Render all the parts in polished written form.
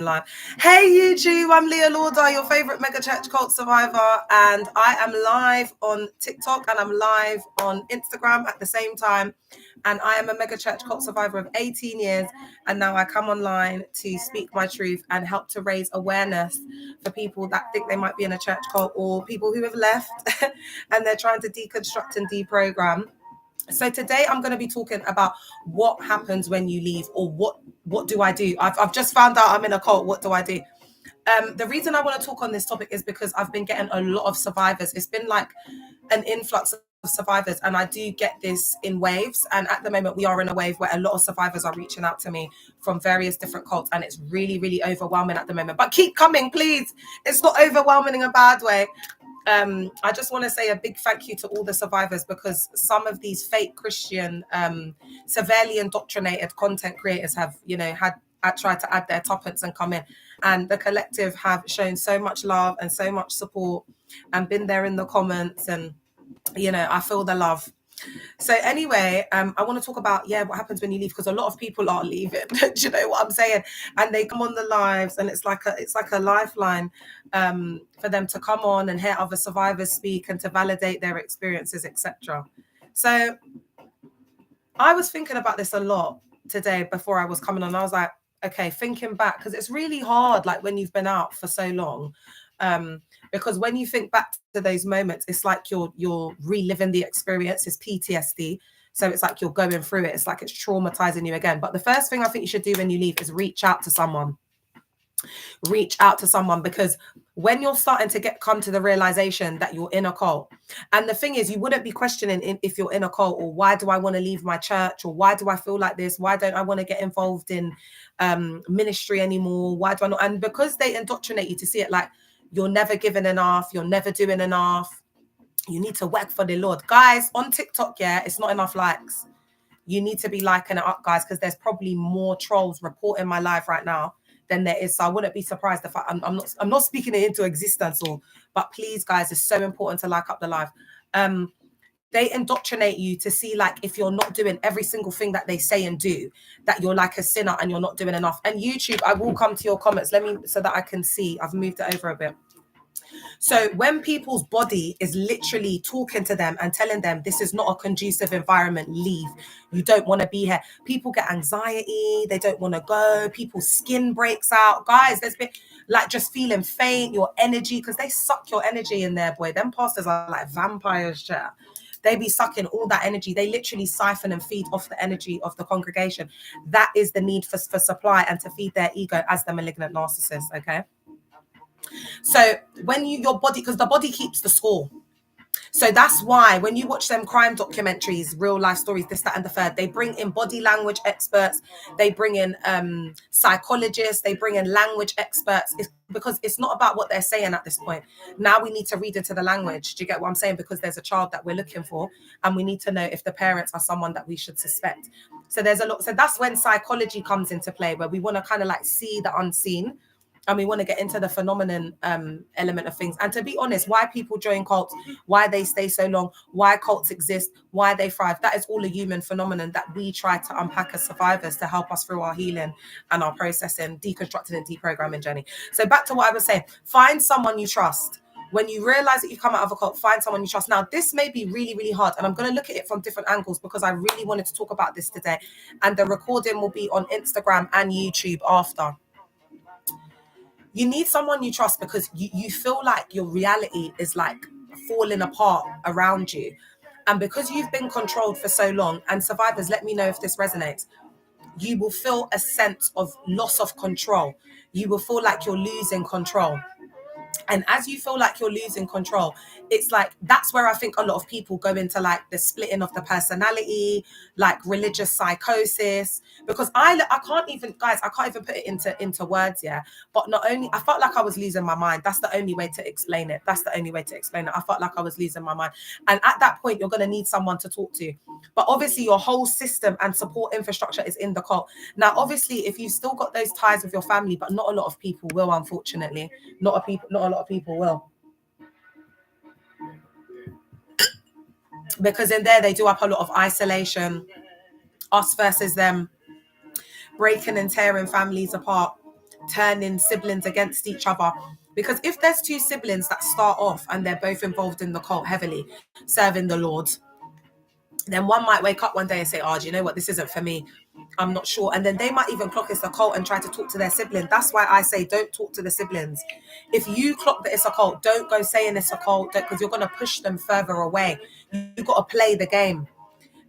Live. Hey YouTube, I'm Leah Lauder, your favorite mega church cult survivor, and I am live on TikTok and I'm live on Instagram at the same time. And I am a mega church cult survivor of 18 years, and now I come online to speak my truth and help to raise awareness for people that think they might be in a church cult or people who have left and they're trying to deconstruct and deprogram. So today I'm going to be talking about what happens when you leave, or what do I do? I've just found out I'm in a cult. What do I do? The reason I want to talk on this topic is because I've been getting a lot of survivors. It's been like an influx of survivors, and I do get this in waves. And at the moment we are in a wave where a lot of survivors are reaching out to me from various different cults, and it's really, really overwhelming at the moment. But keep coming, please. It's not overwhelming in a bad way. I just want to say a big thank you to all the survivors, because some of these fake Christian, severely indoctrinated content creators have, tried to add their tuppence and come in. And the collective have shown so much love and so much support and been there in the comments. And, I feel the love. So anyway, I want to talk about, what happens when you leave, because a lot of people are leaving. Do you know what I'm saying? And they come on the lives, and it's like a lifeline for them to come on and hear other survivors speak and to validate their experiences, etc. So I was thinking about this a lot today before I was coming on. I was like, okay, thinking back, because it's really hard, like when you've been out for so long. Because when you think back to those moments, it's like you're reliving the experience. It's PTSD. So it's like you're going through it. It's like it's traumatizing you again. But the first thing I think you should do when you leave is reach out to someone. Reach out to someone, because when you're starting to come to the realization that you're in a cult, and the thing is, you wouldn't be questioning if you're in a cult, or why do I want to leave my church, or why do I feel like this, why don't I want to get involved in ministry anymore, why do I not? And because they indoctrinate you to see it like you're never giving enough, you're never doing enough, you need to work for the Lord. Guys, on TikTok, it's not enough likes. You need to be liking it up, guys, because there's probably more trolls reporting my life right now than there is. So I wouldn't be surprised if I'm not speaking it into existence, but please, guys, it's so important to like up the live. They indoctrinate you to see, like, if you're not doing every single thing that they say and do, that you're like a sinner and you're not doing enough. And YouTube, I will come to your comments. Let me, so that I can see. I've moved it over a bit. So when people's body is literally talking to them and telling them this is not a conducive environment, leave. You don't want to be here. People get anxiety. They don't want to go. People's skin breaks out. Guys, there's been like just feeling faint, your energy, because they suck your energy in there, boy. Them pastors are like vampires, chat. They be sucking all that energy. They literally siphon and feed off the energy of the congregation. That is the need for supply and to feed their ego as the malignant narcissist, okay? So when your body, because the body keeps the score. So that's why when you watch them crime documentaries, real life stories, this, that, and the third, they bring in body language experts, they bring in psychologists, they bring in language experts, because it's not about what they're saying at this point. Now we need to read into the language. Do you get what I'm saying? Because there's a child that we're looking for, and we need to know if the parents are someone that we should suspect. So there's a lot. So that's when psychology comes into play, where we want to kind of like see the unseen. And we want to get into the phenomenon element of things. And to be honest, why people join cults, why they stay so long, why cults exist, why they thrive, that is all a human phenomenon that we try to unpack as survivors to help us through our healing and our processing, deconstructing and deprogramming journey. So back to what I was saying, find someone you trust. When you realize that you've come out of a cult, find someone you trust. Now, this may be really, really hard, and I'm going to look at it from different angles because I really wanted to talk about this today. And the recording will be on Instagram and YouTube after. You need someone you trust, because you feel like your reality is like falling apart around you. And because you've been controlled for so long, and survivors, let me know if this resonates, you will feel a sense of loss of control. You will feel like you're losing control. And as you feel like you're losing control, it's like, that's where I think a lot of people go into like the splitting of the personality, like religious psychosis, because I can't even put it into words. Yeah. But not only, I felt like I was losing my mind. That's the only way to explain it. I felt like I was losing my mind. And at that point, you're going to need someone to talk to. But obviously your whole system and support infrastructure is in the cult. Now, obviously, if you've still got those ties with your family, but not a lot of people will, unfortunately, not a lot of people will. Because in there, they do up a lot of isolation, us versus them, breaking and tearing families apart. turning siblings against each other. Because if there's two siblings that start off and they're both involved in the cult heavily, serving the Lord, then one might wake up one day and say, oh, do you know what, this isn't for me, I'm not sure. And then they might even clock it's a cult and try to talk to their sibling. That's why I say don't talk to the siblings. If you clock that it's a cult, don't go saying it's a cult, because you're going to push them further away. You've got to play the game.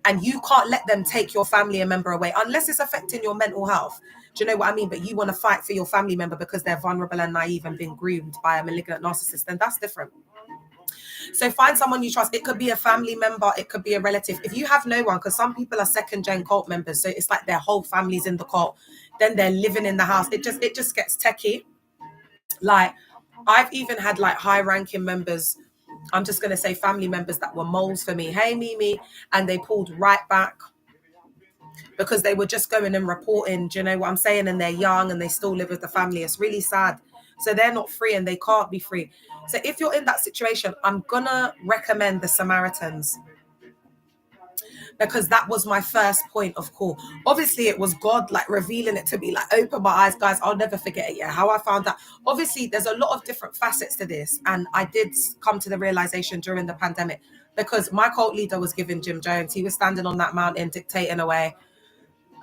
And you can't let them take your family member away unless it's affecting your mental health. Do you know what I mean? But you want to fight for your family member because they're vulnerable and naive and being groomed by a malignant narcissist, then that's different. So find someone you trust. It could be a family member, it could be a relative. If you have no one, because some people are second-gen cult members, so it's like their whole family's in the cult, then they're living in the house. It just gets techie. Like, I've even had like high-ranking members, I'm just going to say family members, that were moles for me. Hey, Mimi. And they pulled right back because they were just going and reporting. Do you know what I'm saying? And they're young and they still live with the family. It's really sad. So they're not free and they can't be free. So if you're in that situation, I'm going to recommend the Samaritans, because that was my first point of call. Obviously, it was God like revealing it to me, like open my eyes, guys. I'll never forget it. Yeah, how I found out. Obviously, there's a lot of different facets to this. And I did come to the realization during the pandemic, because my cult leader was giving Jim Jones. He was standing on that mountain dictating away.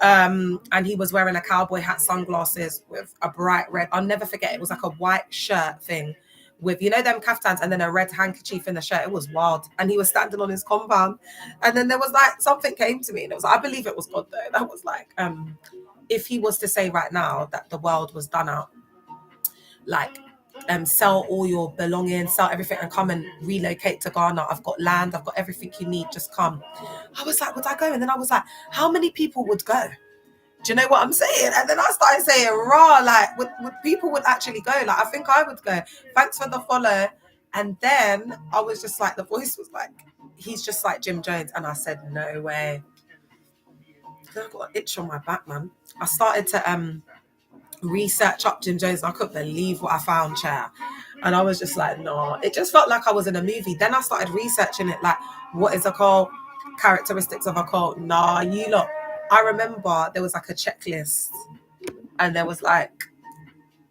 And he was wearing a cowboy hat, sunglasses with a bright red, I'll never forget, it was like a white shirt thing with, you know, them kaftans, and then a red handkerchief in the shirt. It was wild. And he was standing on his compound. And then there was like, something came to me, and it was, I believe it was God though. That was like, if he was to say right now that the world was done out, like, sell all your belongings, sell everything and come and relocate to Ghana. I've got land, I've got everything you need, just come. I was like, would I go? And then I was like, how many people would go? Do you know what I'm saying? And then I started saying, raw, like, would people would actually go? Like, I think I would go. Thanks for the follow. And then I was just like, the voice was like, he's just like Jim Jones. And I said, no way. I got an itch on my back, man. I started to research up Jim Jones. I couldn't believe what I found, chair. And I was just like, no, it just felt like I was in a movie. Then I started researching it, like, what is a cult? Characteristics of a cult. Nah, you lot. I remember there was like a checklist, and there was like,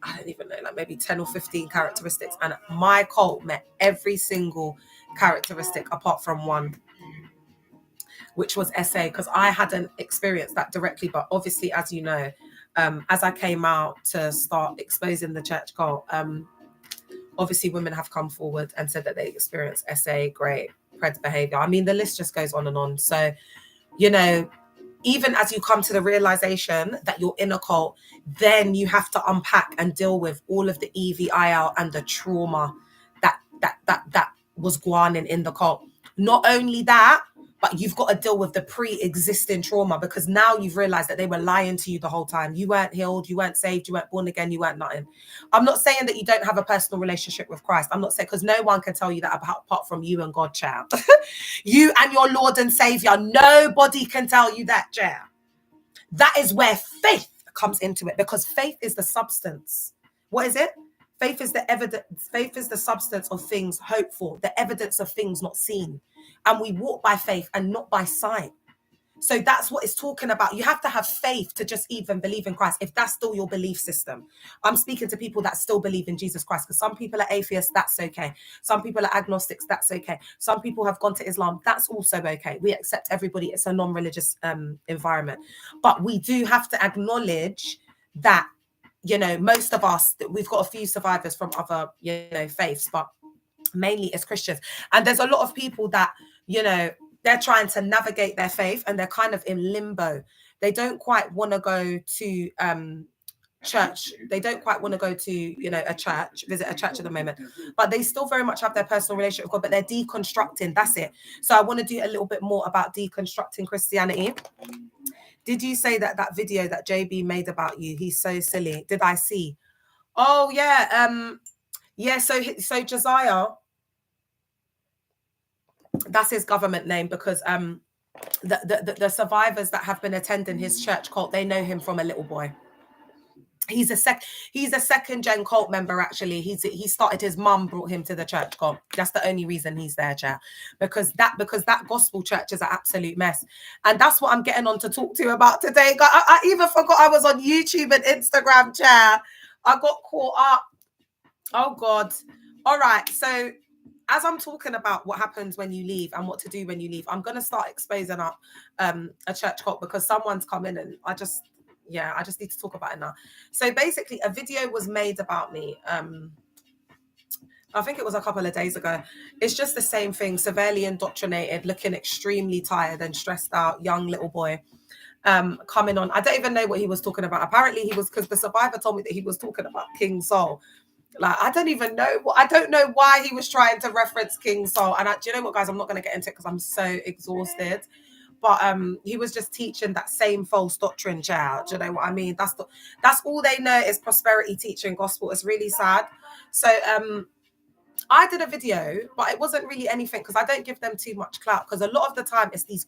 I don't even know, like maybe 10 or 15 characteristics. And my cult met every single characteristic apart from one, which was SA, because I hadn't experienced that directly. But obviously, as you know, as I came out to start exposing the church cult, obviously women have come forward and said that they experienced SA, great, pred behavior. I mean, the list just goes on and on. So, you know, even as you come to the realization that you're in a cult, then you have to unpack and deal with all of the EVIL and the trauma that was going in the cult. Not only that, but you've got to deal with the pre-existing trauma, because now you've realized that they were lying to you the whole time. You weren't healed, you weren't saved, you weren't born again, you weren't nothing. I'm not saying that you don't have a personal relationship with Christ. I'm not saying, because no one can tell you that apart from you and God, child. You and your Lord and Savior. Nobody can tell you that, child. That is where faith comes into it, because faith is the substance. What is it? Faith is the evidence. Faith is the substance of things hoped for, the evidence of things not seen. And we walk by faith and not by sight. So that's what it's talking about. You have to have faith to just even believe in Christ, if that's still your belief system. I'm speaking to people that still believe in Jesus Christ, because some people are atheists, that's okay. Some people are agnostics, that's okay. Some people have gone to Islam, that's also okay. We accept everybody. It's a non-religious environment. But we do have to acknowledge that, you know, most of us, we've got a few survivors from other, you know, faiths, but mainly as Christians. And there's a lot of people that, you know, they're trying to navigate their faith and they're kind of in limbo. They don't quite want to go to church. They don't quite want to go to, you know, visit a church at the moment, but they still very much have their personal relationship with God, but they're deconstructing. That's it. So I want to do a little bit more about deconstructing Christianity. Did you say that video that JB made about you? He's so silly. Did I see? Oh yeah. Yeah. So Josiah, that's his government name, because the survivors that have been attending his church cult, they know him from a little boy. He's a second gen cult member, actually. He started, his mum brought him to the church cult. That's the only reason he's there, chat. Because that gospel church is an absolute mess. And that's what I'm getting on to talk to you about today. I even forgot I was on YouTube and Instagram, chat. I got caught up. Oh God. All right. So as I'm talking about what happens when you leave and what to do when you leave, I'm gonna start exposing up a church cult because someone's come in and I just need to talk about it now. So basically a video was made about me. I think it was a couple of days ago. It's just the same thing, severely indoctrinated, looking extremely tired and stressed out, young little boy. Coming on. I don't even know what he was talking about. Apparently he was, because the survivor told me that he was talking about King Saul. Like, I don't even know. I don't know why he was trying to reference King Saul. And do you know what, guys? I'm not going to get into it because I'm so exhausted. But he was just teaching that same false doctrine, child. Do you know what I mean? That's all they know is prosperity teaching gospel. It's really sad. So I did a video, but it wasn't really anything because I don't give them too much clout, because a lot of the time it's these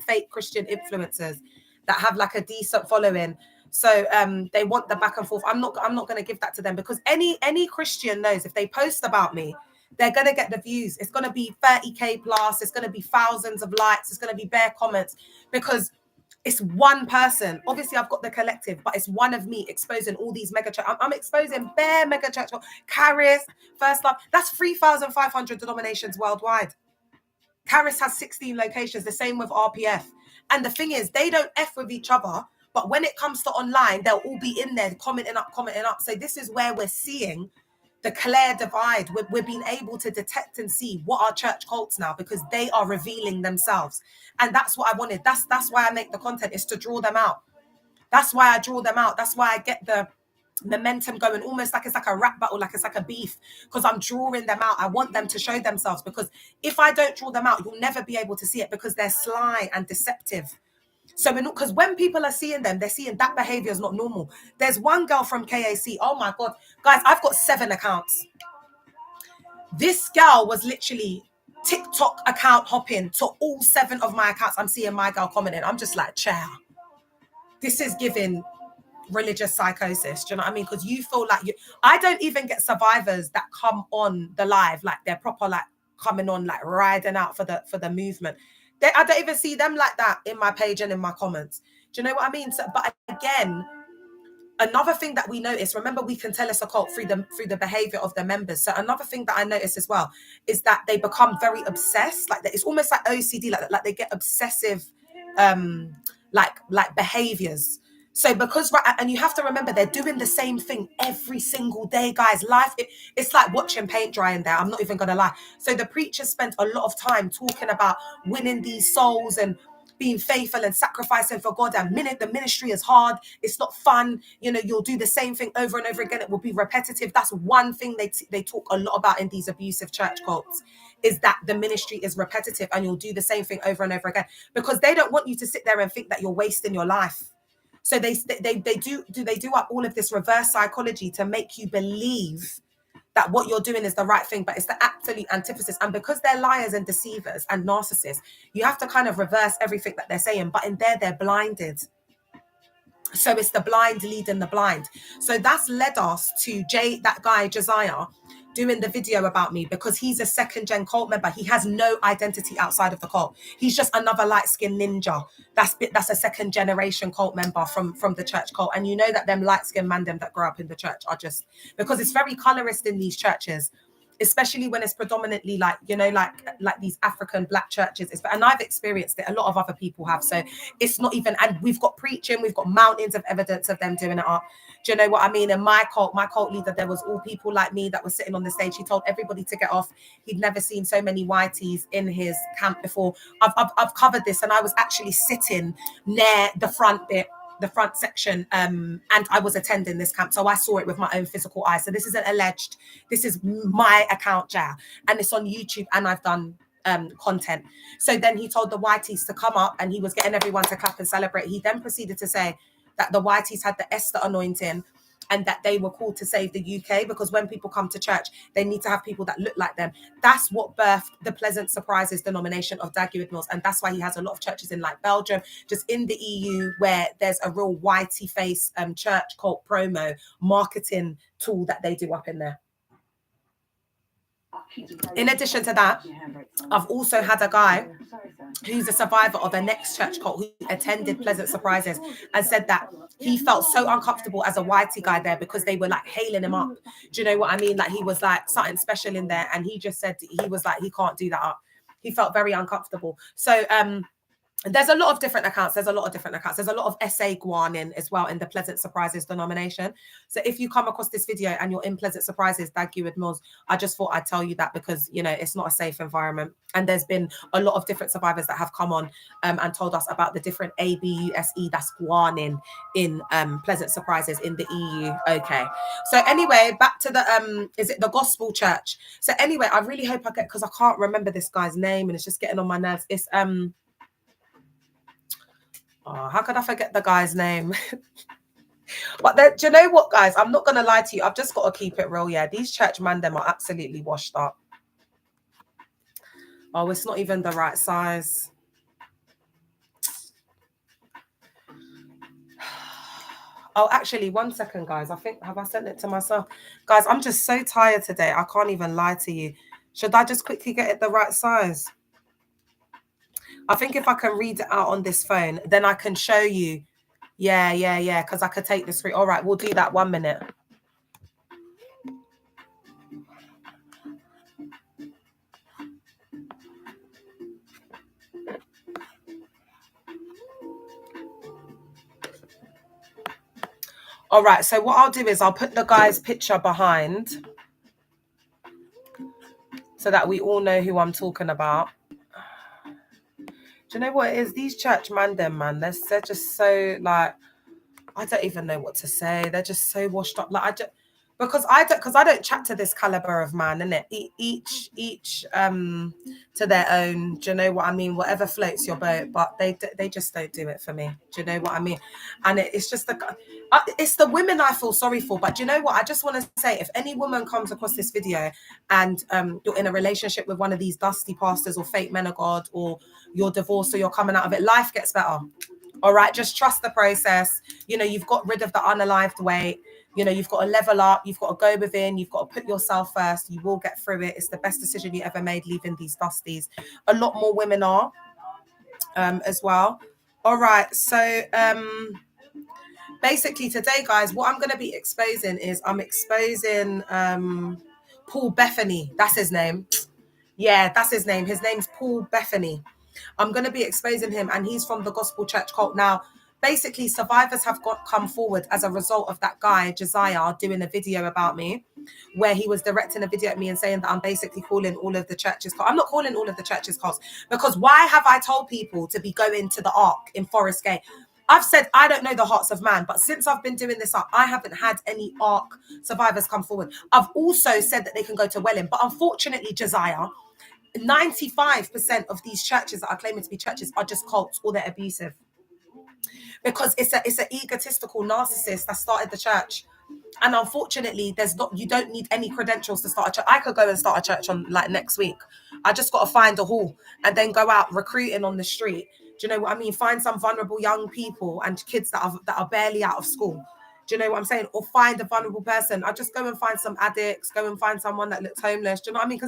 fake Christian influencers that have like a decent following. So they want the back and forth. I'm not going to give that to them, because any Christian knows if they post about me, they're going to get the views. It's going to be 30K plus. It's going to be thousands of likes. It's going to be bare comments, because it's one person. Obviously, I've got the collective, but it's one of me exposing all these mega church. I'm exposing bare mega church. Charis, First Love. That's 3,500 denominations worldwide. Charis has 16 locations, the same with RPF. And the thing is, they don't F with each other, but when it comes to online, they'll all be in there commenting up. So this is where we're seeing the clear divide. We're being able to detect and see what are church cults now, because they are revealing themselves. And that's what I wanted. That's why I make the content, is to draw them out. That's why I draw them out. That's why I get the momentum going, almost like it's like a rap battle, like it's like a beef, because I'm drawing them out. I want them to show themselves, because if I don't draw them out, you'll never be able to see it, because they're sly and deceptive. So because when people are seeing them, they're seeing that behavior is not normal. There's one girl from KAC. Oh my God, guys, I've got 7 accounts. This girl was literally TikTok account hopping to all 7 of my accounts. I'm seeing my girl commenting. I'm just like, chair. This is giving religious psychosis. Do you know what I mean? Because you feel like I don't even get survivors that come on the live like they're proper, like coming on, like riding out for the movement. I don't even see them like that in my page and in my comments. Do you know what I mean? So, but again, another thing that we notice, remember, we can tell it's a cult through the behavior of the members. So another thing that I notice as well is that they become very obsessed. Like it's almost like OCD, like they get obsessive, like behaviors. So because, and you have to remember, they're doing the same thing every single day, guys. Life, it's like watching paint dry in there. I'm not even going to lie. So the preachers spent a lot of time talking about winning these souls and being faithful and sacrificing for God. And the ministry is hard. It's not fun. You know, you'll do the same thing over and over again. It will be repetitive. That's one thing they talk a lot about in these abusive church cults, is that the ministry is repetitive and you'll do the same thing over and over again, because they don't want you to sit there and think that you're wasting your life. So they do up all of this reverse psychology to make you believe that what you're doing is the right thing, but it's the absolute antithesis. And because they're liars and deceivers and narcissists, you have to kind of reverse everything that they're saying. But in there, they're blinded. So it's the blind leading the blind. So that's led us to that guy Josiah doing the video about me, because he's a 2nd-gen cult member. He has no identity outside of the cult. He's just another light-skinned ninja. That's a 2nd-generation cult member from the church cult. And you know that them light-skinned man them that grow up in the church are just, because it's very colorist in these churches, especially when it's predominantly like, you know, like these African black churches. And I've experienced it. A lot of other people have. So it's not even, and we've got preaching, we've got mountains of evidence of them doing it up. Do you know what I mean? And my cult leader, there was all people like me that were sitting on the stage. He told everybody to get off. He'd never seen so many whiteys in his camp before. I've covered this, and I was actually sitting near the front bit, the front section, and I was attending this camp, so I saw it with my own physical eyes. So this isn't alleged, this is my account, and it's on YouTube, and I've done content. So then he told the whiteys to come up, and he was getting everyone to clap and celebrate. He then proceeded to say that the whiteys had the Esther anointing, and that they were called to save the UK, because when people come to church, they need to have people that look like them. That's what birthed the Pleasant Surprises denomination of Dag Mills. And that's why he has a lot of churches in like Belgium, just in the EU, where there's a real whitey face church cult promo marketing tool that they do up in there. In addition to that, I've also had a guy who's a survivor of a next church cult who attended Pleasant Surprises and said that he felt so uncomfortable as a whitey guy there because they were like hailing him up. Do you know what I mean? Like he was like something special in there, and he just said he was like he can't do that up. He felt very uncomfortable. So there's a lot of different accounts. There's a lot of SA Guanin as well in the Pleasant Surprises denomination. So if you come across this video and you're in Pleasant Surprises, Daggy Mills, I just thought I'd tell you that because, you know, it's not a safe environment. And there's been a lot of different survivors that have come on and told us about the different ABUSE, that's Guanin, in Pleasant Surprises in the EU. Okay. So anyway, back to the, is it the Gospel Church? So anyway, I really hope I get, because I can't remember this guy's name and it's just getting on my nerves. It's, oh, how could I forget the guy's name? But then, do you know what, guys? I'm not going to lie to you. I've just got to keep it real. Yeah, these church man them are absolutely washed up. Oh, it's not even the right size. Oh, actually, 1 second, guys. I think, have I sent it to myself? Guys, I'm just so tired today. I can't even lie to you. Should I just quickly get it the right size? I think if I can read it out on this phone, then I can show you. Yeah, because I could take the screen. All right, we'll do that 1 minute. All right, so what I'll do is I'll put the guy's picture behind so that we all know who I'm talking about. Do you know what it is? These church man, they're just so, like, I don't even know what to say. They're just so washed up. Like, because I don't chat to this caliber of man, innit? Each to their own. Do you know what I mean? Whatever floats your boat, but they just don't do it for me. Do you know what I mean? And it's just it's the women I feel sorry for. But do you know what? I just want to say, if any woman comes across this video and you're in a relationship with one of these dusty pastors or fake men of God, or you're divorced or you're coming out of it, life gets better. All right, just trust the process. You know, you've got rid of the unalived weight. You know, you've got to level up. You've got to go within. You've got to put yourself first. You will get through it. It's the best decision you ever made, leaving these dusties. A lot more women are as well. All right, so basically today, guys, what I'm going to be exposing is I'm exposing Paul Bethany. That's his name. Yeah, that's his name. His name's Paul Bethany. I'm going to be exposing him, and he's from the Gospel Church cult. Now, basically, survivors have come forward as a result of that guy, Josiah, doing a video about me, where he was directing a video at me and saying that I'm basically calling all of the churches cults. I'm not calling all of the churches cults, because why have I told people to be going to the Ark in Forest Gate? I've said I don't know the hearts of man, but since I've been doing this up, I haven't had any Ark survivors come forward. I've also said that they can go to Welling, but unfortunately, Josiah, 95% of these churches that are claiming to be churches are just cults, or they're abusive, because it's an egotistical narcissist that started the church. And unfortunately, you don't need any credentials to start a church. I could go and start a church on like next week. I just got to find a hall and then go out recruiting on the street. Do you know what I mean? Find some vulnerable young people and kids that are barely out of school. Do you know what I'm saying? Or find a vulnerable person. I just go and find some addicts, go and find someone that looks homeless. Do you know what I mean?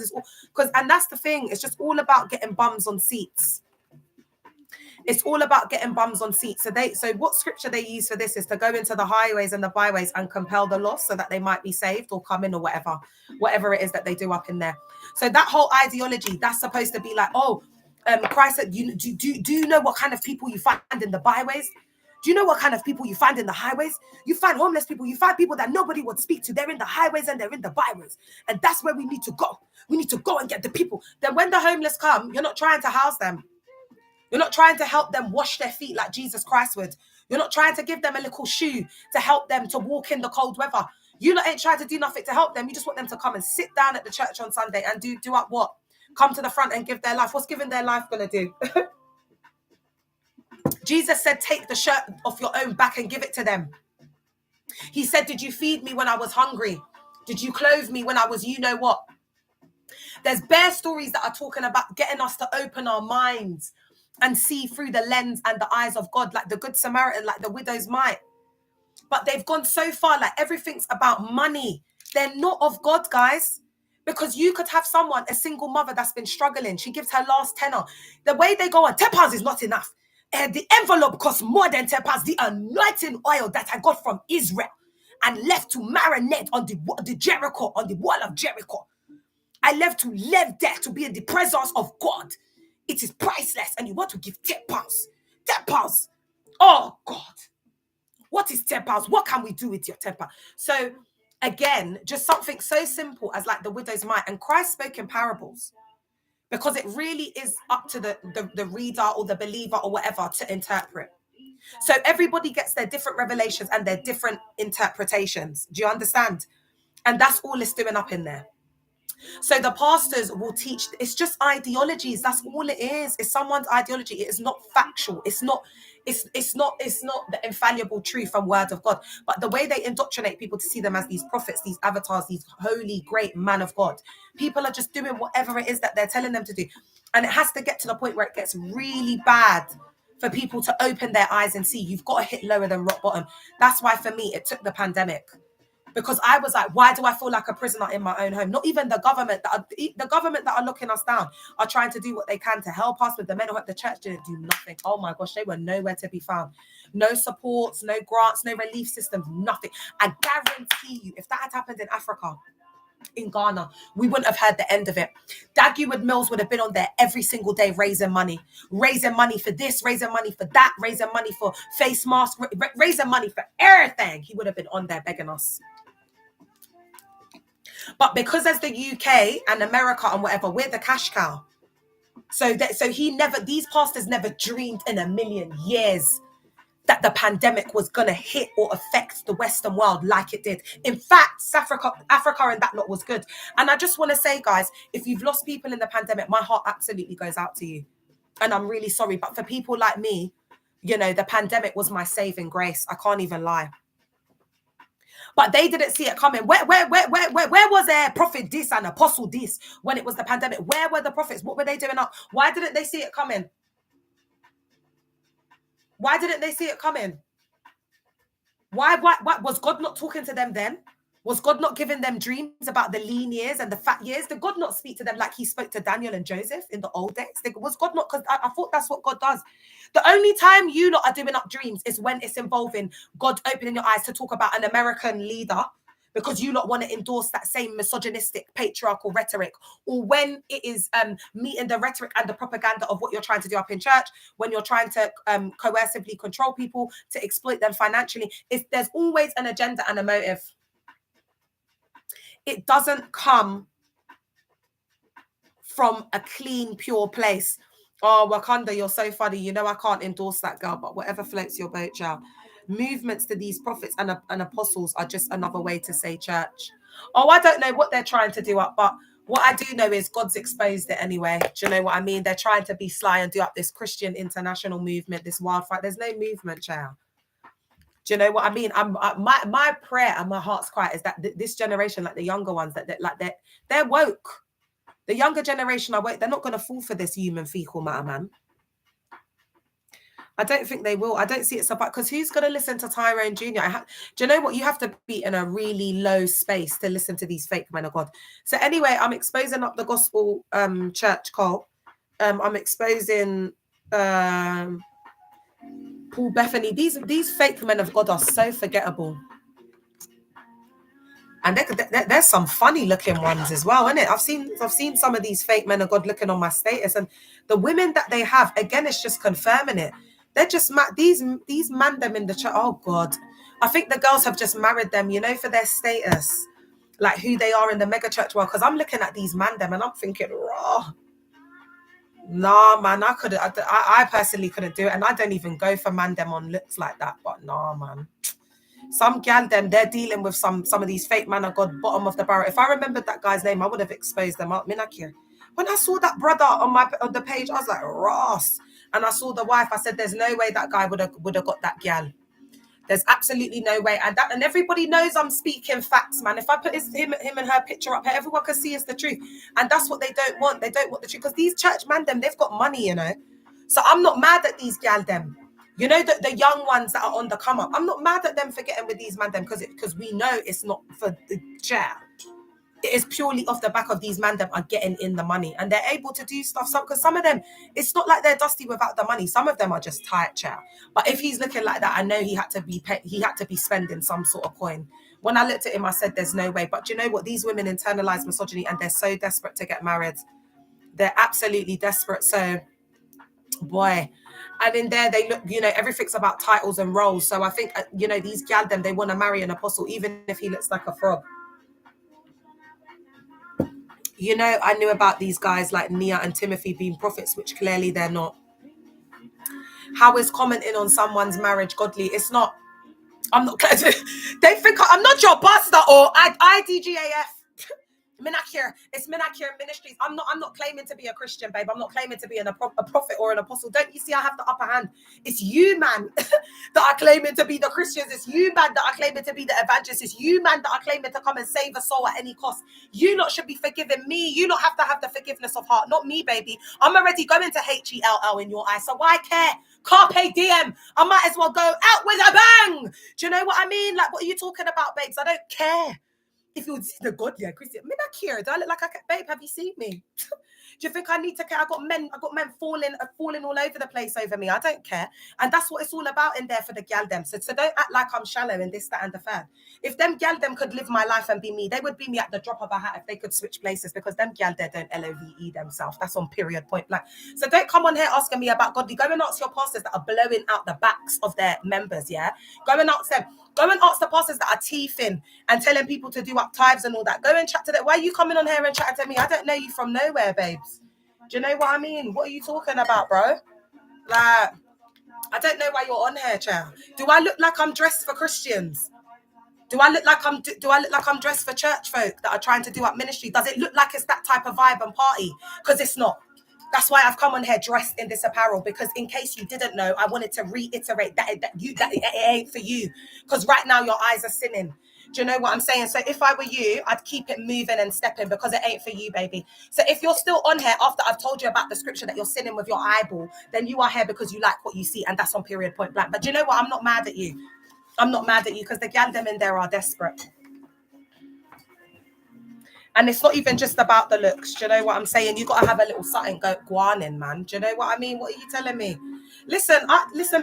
And that's the thing. It's just all about getting bums on seats. It's all about getting bums on seats. So what scripture they use for this is to go into the highways and the byways and compel the lost so that they might be saved or come in, or whatever it is that they do up in there. So that whole ideology, that's supposed to be like, Christ said, do you know what kind of people you find in the byways? Do you know what kind of people you find in the highways? You find homeless people. You find people that nobody would speak to. They're in the highways and they're in the byways. And that's where we need to go. We need to go and get the people. Then when the homeless come, you're not trying to house them. You're not trying to help them wash their feet like Jesus Christ would. You're not trying to give them a little shoe to help them to walk in the cold weather. You lot ain't trying to do nothing to help them. You just want them to come and sit down at the church on Sunday and do up what? Come to the front and give their life. What's giving their life going to do? Jesus said, take the shirt off your own back and give it to them. He said, did you feed me when I was hungry? Did you clothe me when I was you know what? There's bare stories that are talking about getting us to open our minds and see through the lens and the eyes of God, like the Good Samaritan, like the widow's mite. But they've gone so far, like everything's about money. They're not of God, guys. Because you could have someone, a single mother that's been struggling. She gives her last tenner. The way they go on, £10 is not enough. The envelope costs more than £10. The anointing oil that I got from Israel and left to marinate on the Jericho, on the wall of Jericho. I left to live there to be in the presence of God. It is priceless. And you want to give £10. £10. Oh God. What is £10? What can we do with your £10? So again, just something so simple as like the widow's mite. And Christ spoke in parables because it really is up to the reader or the believer or whatever to interpret. So everybody gets their different revelations and their different interpretations. Do you understand? And that's all it's doing up in there. So the pastors will teach, it's just ideologies. That's all it is. It's someone's ideology. It is not factual. It's not the infallible truth and word of God. But the way they indoctrinate people to see them as these prophets, these avatars, these holy, great man of God. People are just doing whatever it is that they're telling them to do. And it has to get to the point where it gets really bad for people to open their eyes and see you've got to hit lower than rock bottom. That's why for me, it took the pandemic. Because I was like, why do I feel like a prisoner in my own home? Not even the government that are looking us down are trying to do what they can to help us with the mental health. The church didn't do nothing. Oh my gosh, they were nowhere to be found. No supports, no grants, no relief systems, nothing. I guarantee you, if that had happened in Africa, in Ghana, we wouldn't have heard the end of it. Dagwood Mills would have been on there every single day raising money for this, raising money for that, raising money for face masks, raising money for everything. He would have been on there begging us. But because as the UK and America and whatever, we're the cash cow. So these pastors never dreamed in a million years that the pandemic was going to hit or affect the Western world like it did. In fact, Africa and that lot was good. And I just want to say, guys, if you've lost people in the pandemic, my heart absolutely goes out to you. And I'm really sorry. But for people like me, the pandemic was my saving grace. I can't even lie. But they didn't see it coming. Where was their prophet this and apostle this when it was the pandemic? Where were the prophets? What were they doing up? Why didn't they see it coming? Why didn't they see it coming? Why was God not talking to them then? Was God not giving them dreams about the lean years and the fat years? Did God not speak to them like he spoke to Daniel and Joseph in the old days? Was God not? Because I thought that's what God does. The only time you lot are doing up dreams is when it's involving God opening your eyes to talk about an American leader because you lot want to endorse that same misogynistic, patriarchal rhetoric, or when it is meeting the rhetoric and the propaganda of what you're trying to do up in church, when you're trying to coercively control people, to exploit them financially. There's always an agenda and a motive. It doesn't come from a clean, pure place. Oh, Wakanda, you're so funny. I can't endorse that girl, but whatever floats your boat, child. Movements to these prophets and apostles are just another way to say church. Oh, I don't know what they're trying to do up, but what I do know is God's exposed it anyway. Do you know what I mean? They're trying to be sly and do up this Christian international movement, this wildfire. There's no movement, child. Do you know what I mean? My prayer and my heart's cry is that this generation, like the younger ones, they're woke. The younger generation are woke. They're not going to fall for this human fecal matter, man. I don't think they will. I don't see it so bad because who's going to listen to Tyrone Jr.? Do you know what? You have to be in a really low space to listen to these fake men of God. So anyway, I'm exposing up the gospel church cult. I'm exposing Paul Bethany. These fake men of God are so forgettable. And there's some funny looking ones as well, isn't it? I've seen some of these fake men of God looking on my status, and the women that they have, again, it's just confirming it. They're just these man them in the church. Oh God, I think the girls have just married them, for their status, like who they are in the mega church world. Because I'm looking at these man them and I'm thinking, raw. Nah, man, I personally couldn't do it, and I don't even go for man them on looks like that. But nah, man. Some gal them, they're dealing with some of these fake man of God, bottom of the barrel. If I remembered that guy's name, I would have exposed them up. Minakir. When I saw that brother on the page, I was like, Ross. And I saw the wife. I said, there's no way that guy would have got that gal. There's absolutely no way. And everybody knows I'm speaking facts, man. If I put him and her picture up here, everyone can see it's the truth. And that's what they don't want. They don't want the truth. Because these church man them, they've got money, So I'm not mad at these gal them. The young ones that are on the come up. I'm not mad at them for getting with these man them because we know it's not for the child. it is purely off the back of these man them are getting in the money and they're able to do stuff. So because some of them, it's not like they're dusty without the money. Some of them are just tight, chat. But if he's looking like that, I know he had to be spending some sort of coin. When I looked at him, I said, "There's no way." But do you know what? These women internalize misogyny and they're so desperate to get married. They're absolutely desperate. So, boy. And in there, they look, everything's about titles and roles. So I think, these gal them, they want to marry an apostle, even if he looks like a frog. I knew about these guys like Nia and Timothy being prophets, which clearly they're not. How is commenting on someone's marriage godly? It's not. I'm not. They think I'm not your pastor or IDGAF. Minakir. It's Minakir Ministries. I'm not claiming to be a Christian, babe. I'm not claiming to be a prophet or an apostle. Don't you see I have the upper hand? It's you, man, that are claiming to be the Christians. It's you, man, that are claiming to be the evangelists. It's you, man, that are claiming to come and save a soul at any cost. You lot should be forgiving me. You lot have to have the forgiveness of heart, not me, baby. I'm already going to HELL in your eyes, so why care? Carpe diem. I might as well go out with a bang. Do you know what I mean? Like, what are you talking about, babes? I don't care. If you would see the godly and Christian, me not care. Do I look like babe? Have you seen me? Do you think I need to care? I got men falling all over the place over me. I don't care. And that's what it's all about in there for the gal them. So don't act like I'm shallow in this, that, and the third. If them gal them could live my life and be me, they would be me at the drop of a hat if they could switch places, because them gal there don't LOVE themselves. That's on period point blank. So don't come on here asking me about godly. Go and ask your pastors that are blowing out the backs of their members, yeah? Go and ask them. Go and ask the pastors that are teething and telling people to do up tithes and all that. Go and chat to them. Why are you coming on here and chatting to me? I don't know you from nowhere, babes. Do you know what I mean? What are you talking about, bro? Like, I don't know why you're on here, child. Do I look like I'm dressed for Christians? Do I look like I'm dressed for church folk that are trying to do up ministry? Does it look like it's that type of vibe and party? Because it's not. That's why I've come on here dressed in this apparel, because in case you didn't know, I wanted to reiterate that it ain't for you. Because right now your eyes are sinning. Do you know what I'm saying? So if I were you, I'd keep it moving and stepping, because it ain't for you, baby. So if you're still on here after I've told you about the scripture that you're sinning with your eyeball, then you are here because you like what you see, and that's on period point blank. But do you know what? I'm not mad at you. I'm not mad at you, because the gal them in there are desperate. And it's not even just about the looks. Do you know what I'm saying? You got to have a little something go on in, man. Do you know what I mean? What are you telling me? Listen,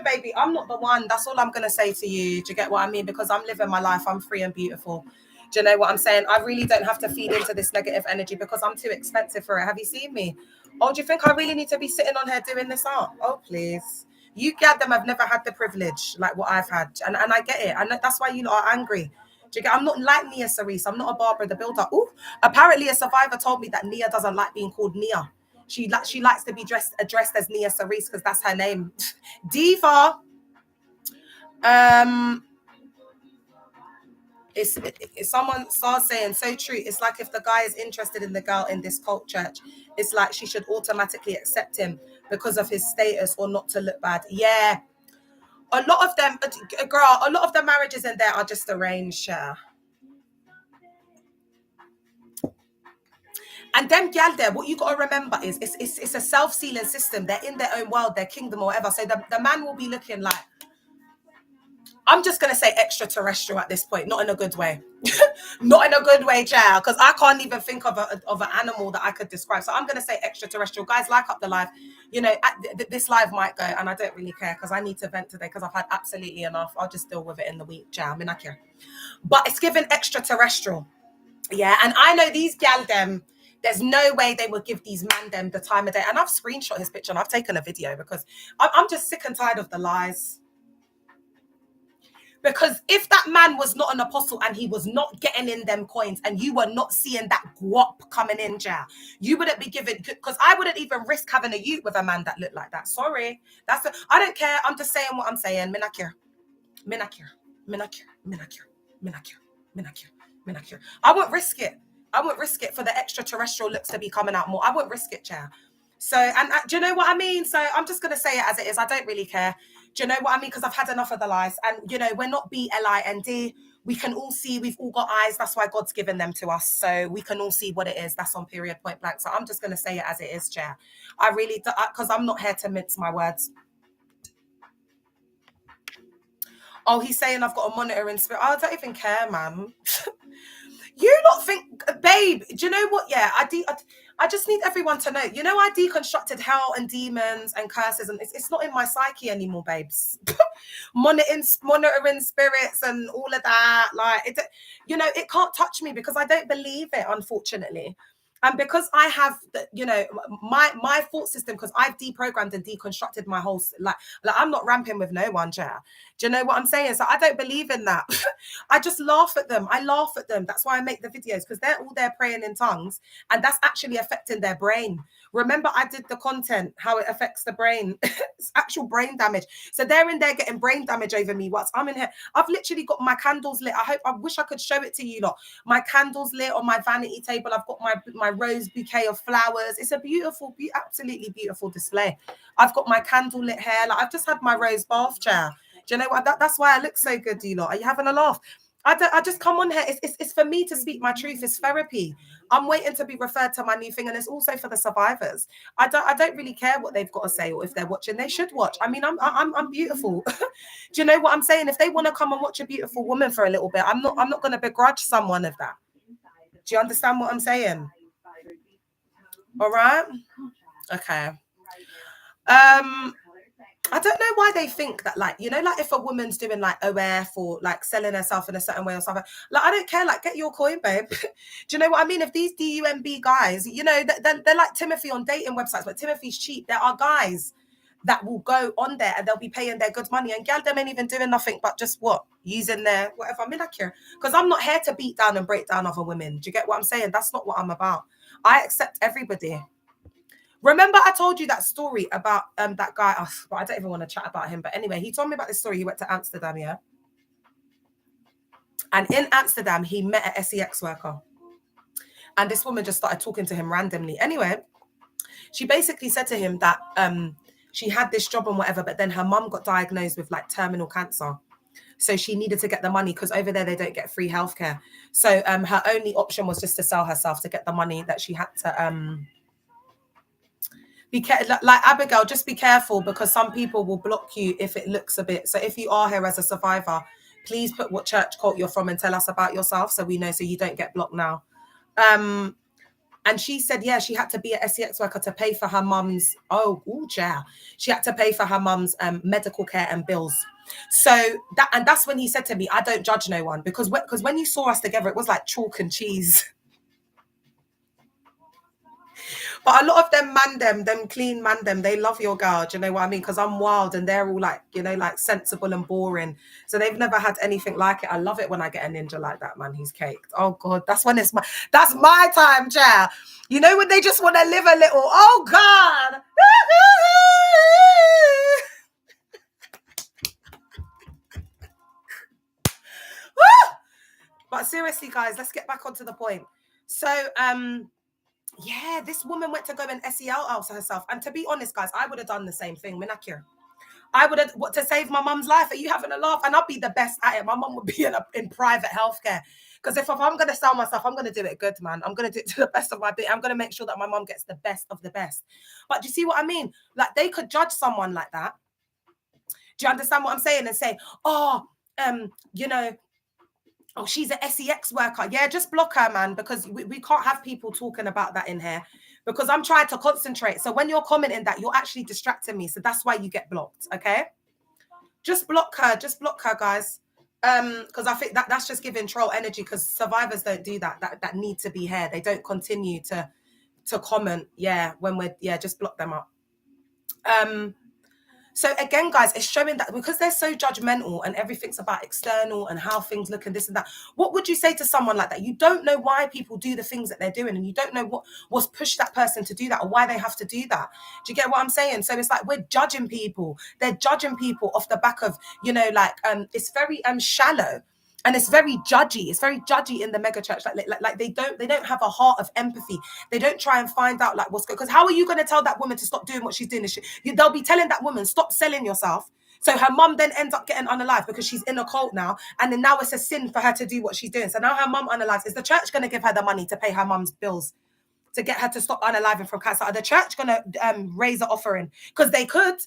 baby, I'm not the one. That's all I'm going to say to you. Do you get what I mean? Because I'm living my life. I'm free and beautiful. Do you know what I'm saying? I really don't have to feed into this negative energy because I'm too expensive for it. Have you seen me? Oh, do you think I really need to be sitting on here doing this art? Oh, please. You get them. I've never had the privilege like what I've had. And I get it. And that's why you lot are angry. I'm not like Nia Cerise. I'm not a Barbara the Builder. Ooh, apparently a survivor told me that Nia doesn't like being called Nia. She likes to be addressed as Nia Cerise because that's her name. Diva. It's someone starts saying so true. It's like if the guy is interested in the girl in this cult church, it's like she should automatically accept him because of his status or not to look bad. Yeah. A lot of them, girl, a lot of the marriages in there are just arranged, yeah. And them gal there, what you got to remember is it's a self-sealing system. They're in their own world, their kingdom or whatever. So the man will be looking like, I'm just going to say extraterrestrial at this point, not in a good way. Not in a good way, child, because I can't even think of an animal that I could describe. So I'm going to say extraterrestrial. Guys, like up the live. This live might go, and I don't really care because I need to vent today because I've had absolutely enough. I'll just deal with it in the week, child. I mean, I care. But it's given extraterrestrial. Yeah, and I know these gal them, there's no way they would give these man them the time of day. And I've screenshot his picture and I've taken a video because I'm just sick and tired of the lies. Because if that man was not an apostle and he was not getting in them coins and you were not seeing that guap coming in, you wouldn't be given, because I wouldn't even risk having a youth with a man that looked like that. Sorry. I don't care. I'm just saying what I'm saying. Minakir. I won't risk it. I won't risk it for the extraterrestrial looks to be coming out more. I won't risk it, chair. So, and do you know what I mean? So I'm just going to say it as it is. I don't really care. Do you know what I mean? Because I've had enough of the lies. And, we're not BLIND. We can all see, we've all got eyes. That's why God's given them to us. So we can all see what it is. That's on period point blank. So I'm just going to say it as it is, chair. I really, because I'm not here to mince my words. Oh, he's saying I've got a monitoring spirit. I don't even care, man. You not think, babe, Babe, do you know what? Yeah, I just need everyone to know. You know, I deconstructed hell and demons and curses, and it's not in my psyche anymore, babes. monitoring spirits and all of that, like it, you know, it can't touch me because I don't believe it, unfortunately. And because I have the, you know, my thought system, because I've deprogrammed and deconstructed my whole like I'm not ramping with no one, Chair. Do you know what I'm saying? So I don't believe in that. I just laugh at them. I laugh at them. That's why I make the videos, because they're all there praying in tongues, and that's actually affecting their brain. Remember, I did the content, how it affects the brain. It's actual brain damage. So they're in there getting brain damage over me whilst I'm in here. I've literally got my candles lit. I wish I could show it to you lot. My candles lit on my vanity table. I've got my rose bouquet of flowers. It's a beautiful, absolutely beautiful display. I've got my candle lit hair. Like, I've just had my rose bath chair. Do you know what? That's why I look so good, you lot. Are you having a laugh? I just come on here. It's for me to speak my truth. It's therapy. I'm waiting to be referred to my new thing, and it's also for the survivors. I don't really care what they've got to say, or if they're watching, they should watch. I mean, I'm beautiful. Do you know what I'm saying? If they want to come and watch a beautiful woman for a little bit, I'm not going to begrudge someone of that. Do you understand what I'm saying? All right. Okay. I don't know why they think that, like, you know, like if a woman's doing like OF or like selling herself in a certain way or something, like, I don't care, like, get your coin, babe. Do you know what I mean? If these DUMB guys, you know, they're like Timothy on dating websites, but Timothy's cheap. There are guys that will go on there and they'll be paying their good money, and gal, them ain't even doing nothing but just what? Using their whatever. I mean, I care, because I'm not here to beat down and break down other women. Do you get what I'm saying? That's not what I'm about. I accept everybody. Remember, I told you that story about that guy. Oh, but I don't even want to chat about him. But anyway, he told me about this story. He went to Amsterdam, yeah. And in Amsterdam, he met a SEX worker. And this woman just started talking to him randomly. Anyway, she basically said to him that she had this job and whatever, but then her mum got diagnosed with like terminal cancer. So she needed to get the money, because over there they don't get free healthcare. So her only option was just to sell herself to get the money that she had to like Abigail, just be careful, because some people will block you if it looks a bit. So if you are here as a survivor, please put what church cult you're from and tell us about yourself, so we know, so you don't get blocked now. And she said, yeah, she had to be an SEX worker to pay for her mum's, she had to pay for her mum's medical care and bills. So that's when he said to me, I don't judge no one, because when you saw us together, it was like chalk and cheese. But a lot of them clean man, they love your girl. Do you know what I mean? Because I'm wild and they're all like, you know, like sensible and boring. So they've never had anything like it. I love it when I get a ninja like that, man. He's caked. Oh God, that's my time, Chair. You know, when they just want to live a little. Oh God. But seriously, guys, let's get back onto the point. So, yeah, this woman went to go and SEL out herself. And to be honest, guys, I would have done the same thing. Minakir. I would have, to save my mum's life. Are you having a laugh? And I'll be the best at it. My mum would be in private healthcare. Because if I'm going to sell myself, I'm going to do it good, man. I'm going to do it to the best of my ability. I'm going to make sure that my mum gets the best of the best. But do you see what I mean? Like, they could judge someone like that. Do you understand what I'm saying? And say, you know, oh, she's an SEX worker. Yeah, just block her, man, because we can't have people talking about that in here, because I'm trying to concentrate. So when you're commenting that, you're actually distracting me. So that's why you get blocked, okay? Just block her, guys. Because I think that's just giving troll energy, because survivors don't do that. That need to be here. They don't continue to comment. Yeah, just block them up. So again, guys, it's showing that because they're so judgmental and everything's about external and how things look and this and that. What would you say to someone like that? You don't know why people do the things that they're doing, and you don't know what's pushed that person to do that, or why they have to do that. Do you get what I'm saying? So it's like we're judging people. They're judging people off the back of, you know, like it's very shallow. And it's very judgy. It's very judgy in the mega church. Like they don't have a heart of empathy. They don't try and find out like what's good. Because how are you going to tell that woman to stop doing what she's doing? They'll be telling that woman, stop selling yourself. So her mum then ends up getting unalive because she's in a cult now. And then now it's a sin for her to do what she's doing. So now her mum unalives. Is the church going to give her the money to pay her mum's bills, to get her to stop unaliving from cancer? Are the church going to raise an offering? Because they could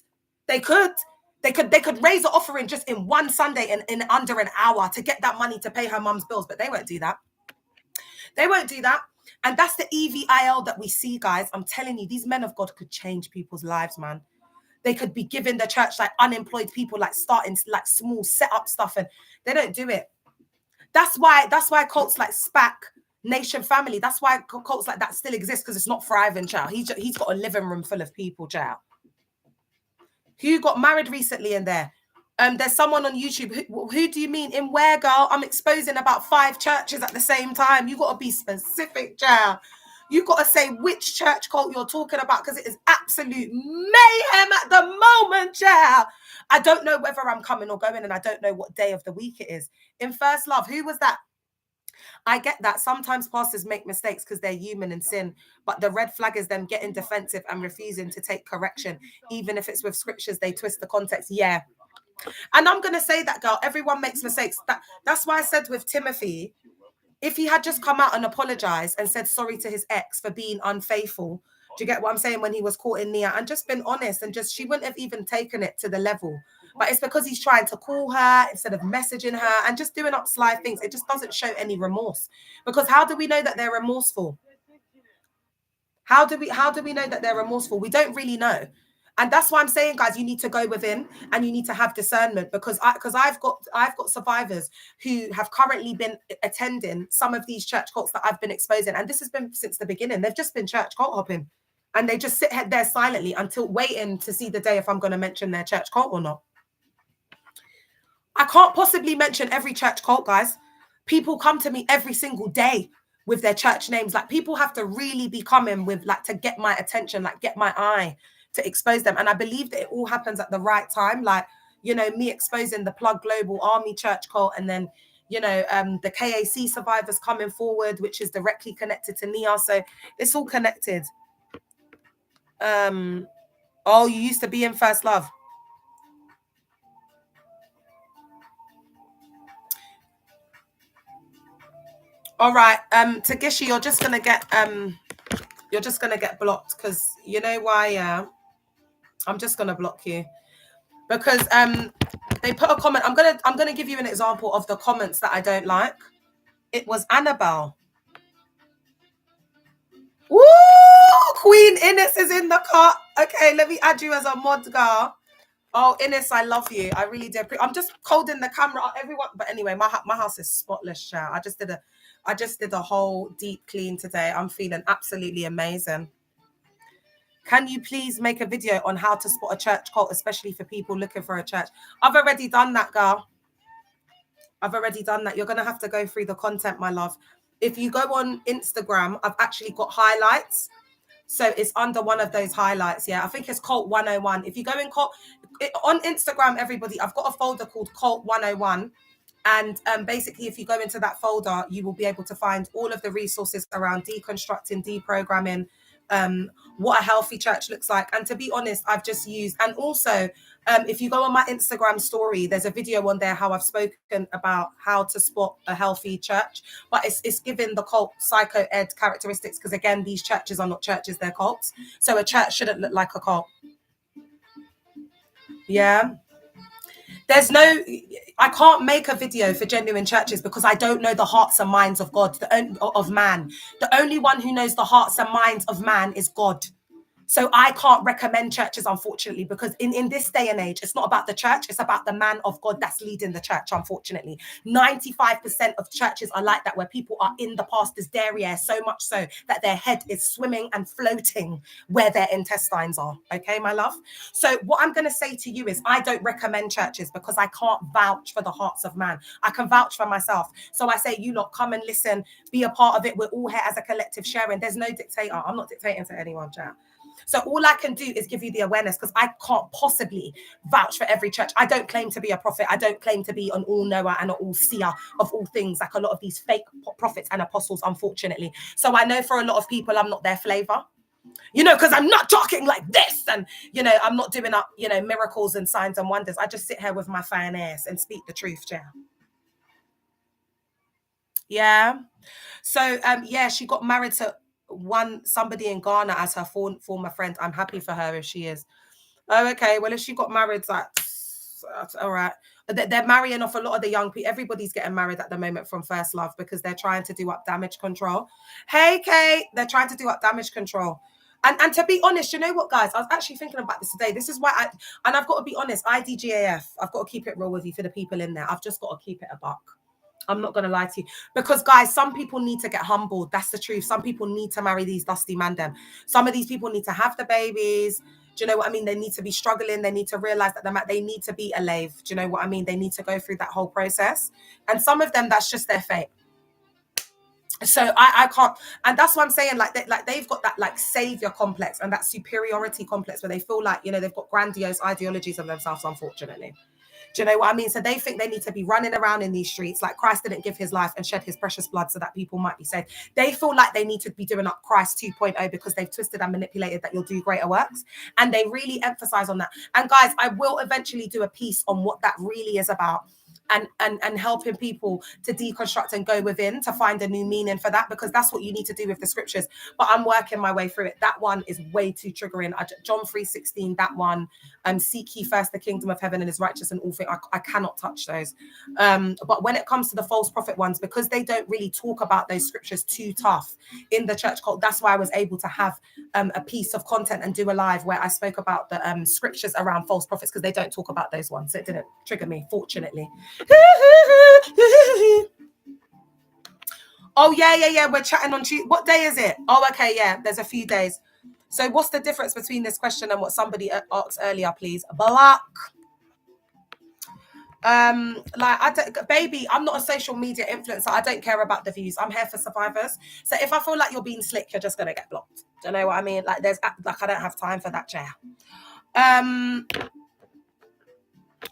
raise an offering just in one Sunday in under an hour to get that money to pay her mum's bills, but they won't do that. They won't do that. And that's the EVIL that we see, guys. I'm telling you, these men of God could change people's lives, man. They could be giving the church like unemployed people, like starting like small set up stuff, and they don't do it. That's why cults like SPAC, Nation Family, that's why cults like that still exist, because it's not thriving, child. He's got a living room full of people, child. Who got married recently in there? There's someone on YouTube. Who do you mean? In where, girl? I'm exposing about 5 churches at the same time. You got to be specific, child. You got to say which church cult you're talking about, because it is absolute mayhem at the moment, child. I don't know whether I'm coming or going, and I don't know what day of the week it is. In First Love, who was that? I get that. Sometimes pastors make mistakes because they're human and sin, but the red flag is them getting defensive and refusing to take correction, even if it's with scriptures, they twist the context. Yeah. And I'm going to say that, girl, everyone makes mistakes. That's why I said with Timothy, if he had just come out and apologized and said sorry to his ex for being unfaithful, do you get what I'm saying, when he was caught in Nia, and just been honest, and just, she wouldn't have even taken it to the level. But it's because he's trying to call her instead of messaging her and just doing up sly things. It just doesn't show any remorse. Because how do we know that they're remorseful? How do we know that they're remorseful? We don't really know. And that's why I'm saying, guys, you need to go within and you need to have discernment, because I've got survivors who have currently been attending some of these church cults that I've been exposing. And this has been since the beginning. They've just been church cult hopping, and they just sit there silently until waiting to see the day if I'm going to mention their church cult or not. I can't possibly mention every church cult, guys. People come to me every single day with their church names. Like, people have to really be coming with, like, to get my attention, like get my eye, to expose them. And I believe that it all happens at the right time. Like, you know, me exposing the Plug Global Army church cult, and then, you know, the KAC survivors coming forward, which is directly connected to Nia. So it's all connected. Oh, you used to be in First Love. All right, Tagishi, you're just gonna get blocked, because you know why? Yeah, I'm just gonna block you because they put a comment. I'm gonna give you an example of the comments that I don't like. It was Annabelle. Woo! Queen Innes is in the car. Okay, let me add you as a mod, girl. Oh, Innes, I love you. I really do. I'm just holding the camera up, everyone. But anyway, my house is spotless, child. I just did a whole deep clean today. I'm feeling absolutely amazing. Can you please make a video on how to spot a church cult, especially for people looking for a church? I've already done that, girl. I've already done that. You're going to have to go through the content, my love. If you go on Instagram, I've actually got highlights. So it's under one of those highlights. Yeah, I think it's Cult 101. If you go in on Instagram, everybody, I've got a folder called Cult 101. And basically, if you go into that folder, you will be able to find all of the resources around deconstructing, deprogramming, what a healthy church looks like. And to be honest, I've just used, and also, if you go on my Instagram story, there's a video on there how I've spoken about how to spot a healthy church, but it's given the cult psycho ed characteristics, because again, these churches are not churches, they're cults. So a church shouldn't look like a cult. Yeah. I can't make a video for genuine churches because I don't know the hearts and minds of God, of man. The only one who knows the hearts and minds of man is God. So I can't recommend churches, unfortunately, because in this day and age, it's not about the church. It's about the man of God that's leading the church, unfortunately. 95% of churches are like that, where people are in the pastor's derriere, so much so that their head is swimming and floating where their intestines are. Okay, my love? So what I'm going to say to you is I don't recommend churches because I can't vouch for the hearts of man. I can vouch for myself. So I say, you lot, come and listen, be a part of it. We're all here as a collective sharing. There's no dictator. I'm not dictating to anyone, chat. So all I can do is give you the awareness, because I can't possibly vouch for every church. I don't claim to be a prophet. I don't claim to be an all-knower and an all-seer of all things, like a lot of these fake prophets and apostles, unfortunately. So I know for a lot of people, I'm not their flavor, you know, because I'm not talking like this, and, you know, I'm not doing up, you know, miracles and signs and wonders. I just sit here with my fine ass and speak the truth, yeah. Yeah. So, yeah, she got married to somebody in Ghana as her former friend. I'm happy for her if she is. Oh, okay. Well, if she got married, that's all right. They're marrying off a lot of the young people. Everybody's getting married at the moment from first love because they're trying to do up damage control. Hey, Kate, they're trying to do up damage control. And to be honest, you know what, guys? I was actually thinking about this today. This is why I've got to be honest, IDGAF, I've got to keep it real with you for the people in there. I've just got to keep it a buck. I'm not going to lie to you. Because, guys, some people need to get humbled. That's the truth. Some people need to marry these dusty man them. Some of these people need to have the babies. Do you know what I mean? They need to be struggling. They need to realize that they need to be a lave. Do you know what I mean? They need to go through that whole process. And some of them, that's just their fate. So I can't, and that's what I'm saying. Like they've got that like savior complex and that superiority complex where they feel like, you know, they've got grandiose ideologies of themselves, unfortunately. Do you know what I mean? So they think they need to be running around in these streets like Christ didn't give his life and shed his precious blood so that people might be saved. They feel like they need to be doing up Christ 2.0 because they've twisted and manipulated that you'll do greater works. And they really emphasize on that. And guys, I will eventually do a piece on what that really is about. And helping people to deconstruct and go within to find a new meaning for that, because that's what you need to do with the scriptures. But I'm working my way through it. That one is way too triggering. John 3:16, that one, seek ye first the kingdom of heaven and his righteous and all things. I cannot touch those. But when it comes to the false prophet ones, because they don't really talk about those scriptures too tough in the church cult, that's why I was able to have a piece of content and do a live where I spoke about the scriptures around false prophets, because they don't talk about those ones. So it didn't trigger me, fortunately. Oh yeah, we're chatting on Tuesday. What day is it? Oh, okay, yeah, there's a few days. So what's the difference between this question and what somebody asked earlier, please? Block. Baby, I'm not a social media influencer. I don't care about the views. I'm here for survivors. So if I feel like you're being slick, you're just gonna get blocked. Do you know what I mean? Like I don't have time for that chair.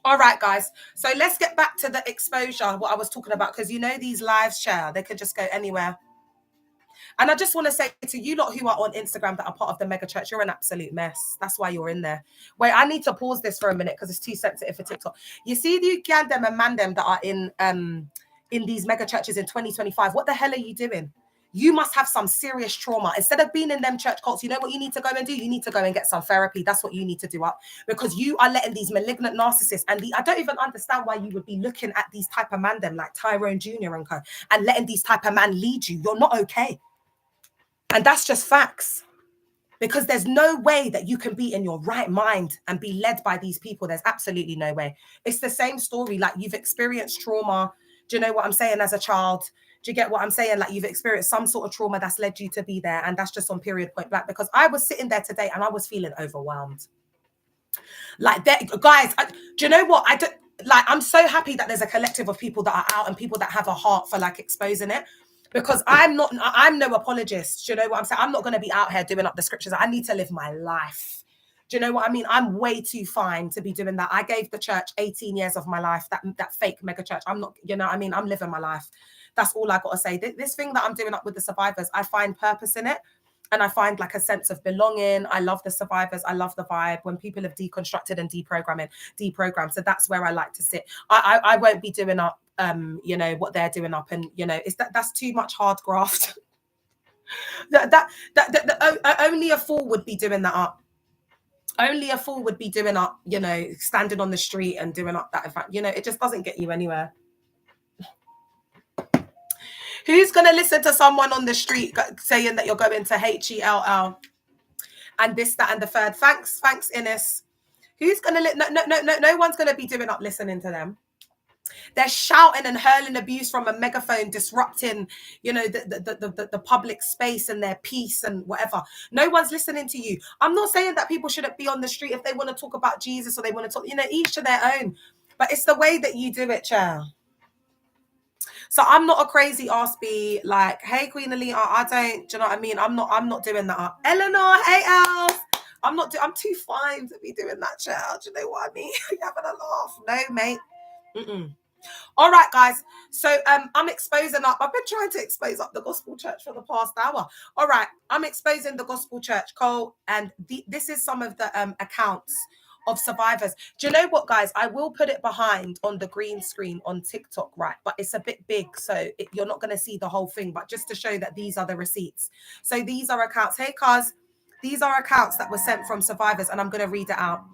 All right, guys. So let's get back to the exposure, what I was talking about, because you know these lives, share, they could just go anywhere. And I just want to say to you lot who are on Instagram that are part of the mega church, you're an absolute mess. That's why you're in there. Wait, I need to pause this for a minute because it's too sensitive for TikTok. You see the Ugandem and Mandem that are in these mega churches in 2025. What the hell are you doing? You must have some serious trauma. Instead of being in them church cults, you know what you need to go and do? You need to go and get some therapy. That's what you need to do up, because you are letting these malignant narcissists, and I don't even understand why you would be looking at these type of man them like Tyrone Jr. and co, and letting these type of man lead you. You're not okay. And that's just facts. Because there's no way that you can be in your right mind and be led by these people. There's absolutely no way. It's the same story. Like, you've experienced trauma. Do you know what I'm saying? As a child, do you get what I'm saying? Like, you've experienced some sort of trauma that's led you to be there. And that's just on period point blank. Because I was sitting there today and I was feeling overwhelmed. Like, guys, do you know what? I'm so happy that there's a collective of people that are out and people that have a heart for like exposing it. Because I'm no apologist. Do you know what I'm saying? I'm not going to be out here doing up the scriptures. I need to live my life. Do you know what I mean? I'm way too fine to be doing that. I gave the church 18 years of my life, that fake mega church. I'm not, you know what I mean? I'm living my life. That's all I got to say. This thing that I'm doing up with the survivors, I find purpose in it. And I find like a sense of belonging. I love the survivors. I love the vibe when people have deconstructed and deprogrammed. So that's where I like to sit. I won't be doing up you know, what they're doing up, and you know, that's too much hard graft. Only a fool would be doing that up. Only a fool would be doing up, you know, standing on the street and doing up that. In fact, you know, it just doesn't get you anywhere. Who's gonna listen to someone on the street saying that you're going to HELL and this, that, and the third? Thanks, Ines. Who's gonna no one's gonna be doing up listening to them. They're shouting and hurling abuse from a megaphone, disrupting, you know, the public space and their peace and whatever. No one's listening to you. I'm not saying that people shouldn't be on the street if they want to talk about Jesus or they want to talk, you know, each to their own. But it's the way that you do it, child. So I'm not a crazy ass be like, hey, Queen Alita, I don't, do you know what I mean? I'm not doing that up. Eleanor, hey, Elf. I'm too fine to be doing that, child. Do you know what I mean? You're having a laugh. No, mate. All right, guys. So I'm exposing up. I've been trying to expose up the gospel church for the past hour. All right, I'm exposing the gospel church, Cole, and this is some of the accounts of survivors. Do you know what, guys? I will put it behind on the green screen on TikTok, right? But it's a bit big, so you're not going to see the whole thing. But just to show that these are the receipts. So these are accounts. Hey, cuz, these are accounts that were sent from survivors, and I'm going to read it out.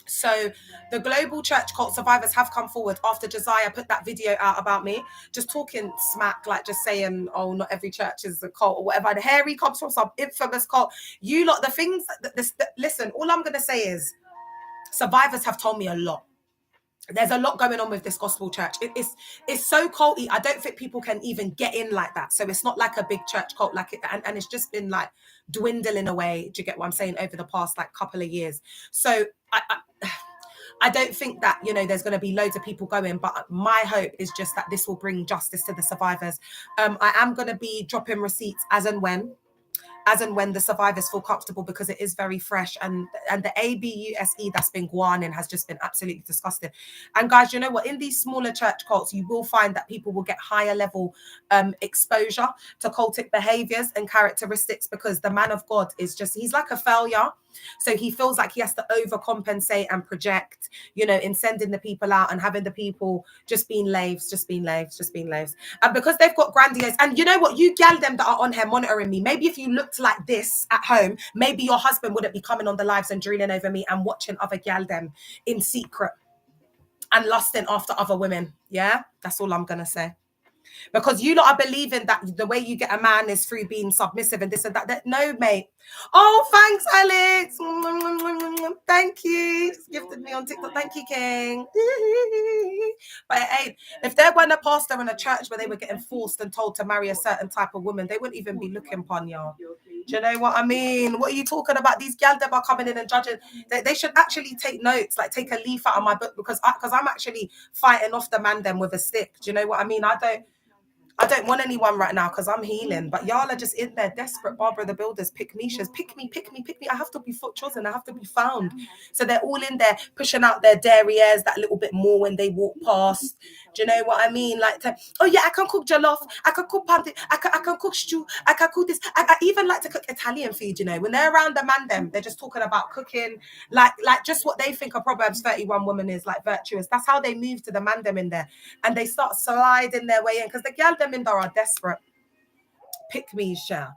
So the global church cult survivors have come forward after Josiah put that video out about me, just talking smack, like just saying, oh, not every church is a cult or whatever. The Harry comes from some infamous cult. You lot, the things listen, all I'm going to say is survivors have told me a lot. There's a lot going on with this gospel church. It's so culty. I don't think people can even get in like that. So it's not like a big church cult, like it, and it's just been like dwindling away. Do you get what I'm saying? Over the past like couple of years. So I don't think that, you know, there's going to be loads of people going, but my hope is just that this will bring justice to the survivors. I am going to be dropping receipts as and when the survivors feel comfortable, because it is very fresh, and the ABUSE that's been going has just been absolutely disgusting. And guys, you know what, in these smaller church cults, you will find that people will get higher level exposure to cultic behaviors and characteristics, because the man of God is just, he's like a failure. So he feels like he has to overcompensate and project, you know, in sending the people out and having the people just being laves. And because they've got grandiose, and you know what, you gal them that are on here monitoring me, maybe if you looked like this at home, maybe your husband wouldn't be coming on the lives and drooling over me and watching other gal them in secret and lusting after other women. Yeah, that's all I'm gonna say. Because you lot are believing that the way you get a man is through being submissive and this and that. No, mate. Oh, thanks, Alex. Thank you. Just gifted me on TikTok. Thank you, King. But it ain't. If there weren't a pastor in a church where they were getting forced and told to marry a certain type of woman, they wouldn't even be looking upon y'all. Do you know what I mean? What are you talking about? These gal them are coming in and judging. They should actually take notes, like take a leaf out of my book, because I'm actually fighting off the man them with a stick. Do you know what I mean? I don't want anyone right now because I'm healing, but y'all are just in there desperate. Barbara the Builders, pick Mishas, pick me. I have to be foot chosen. I have to be found. So they're all in there pushing out their derrieres that little bit more when they walk past. Do you know what I mean? Like, oh yeah, I can cook jollof. I can cook pante. I can cook stew. I can cook this. I even like to cook Italian food. You know, when they're around the man, them they're just talking about cooking, like just what they think a Proverbs 31 woman is, like virtuous. That's how they move to the man them in there, and they start sliding their way in because the gal them in there are desperate. Pick me, share.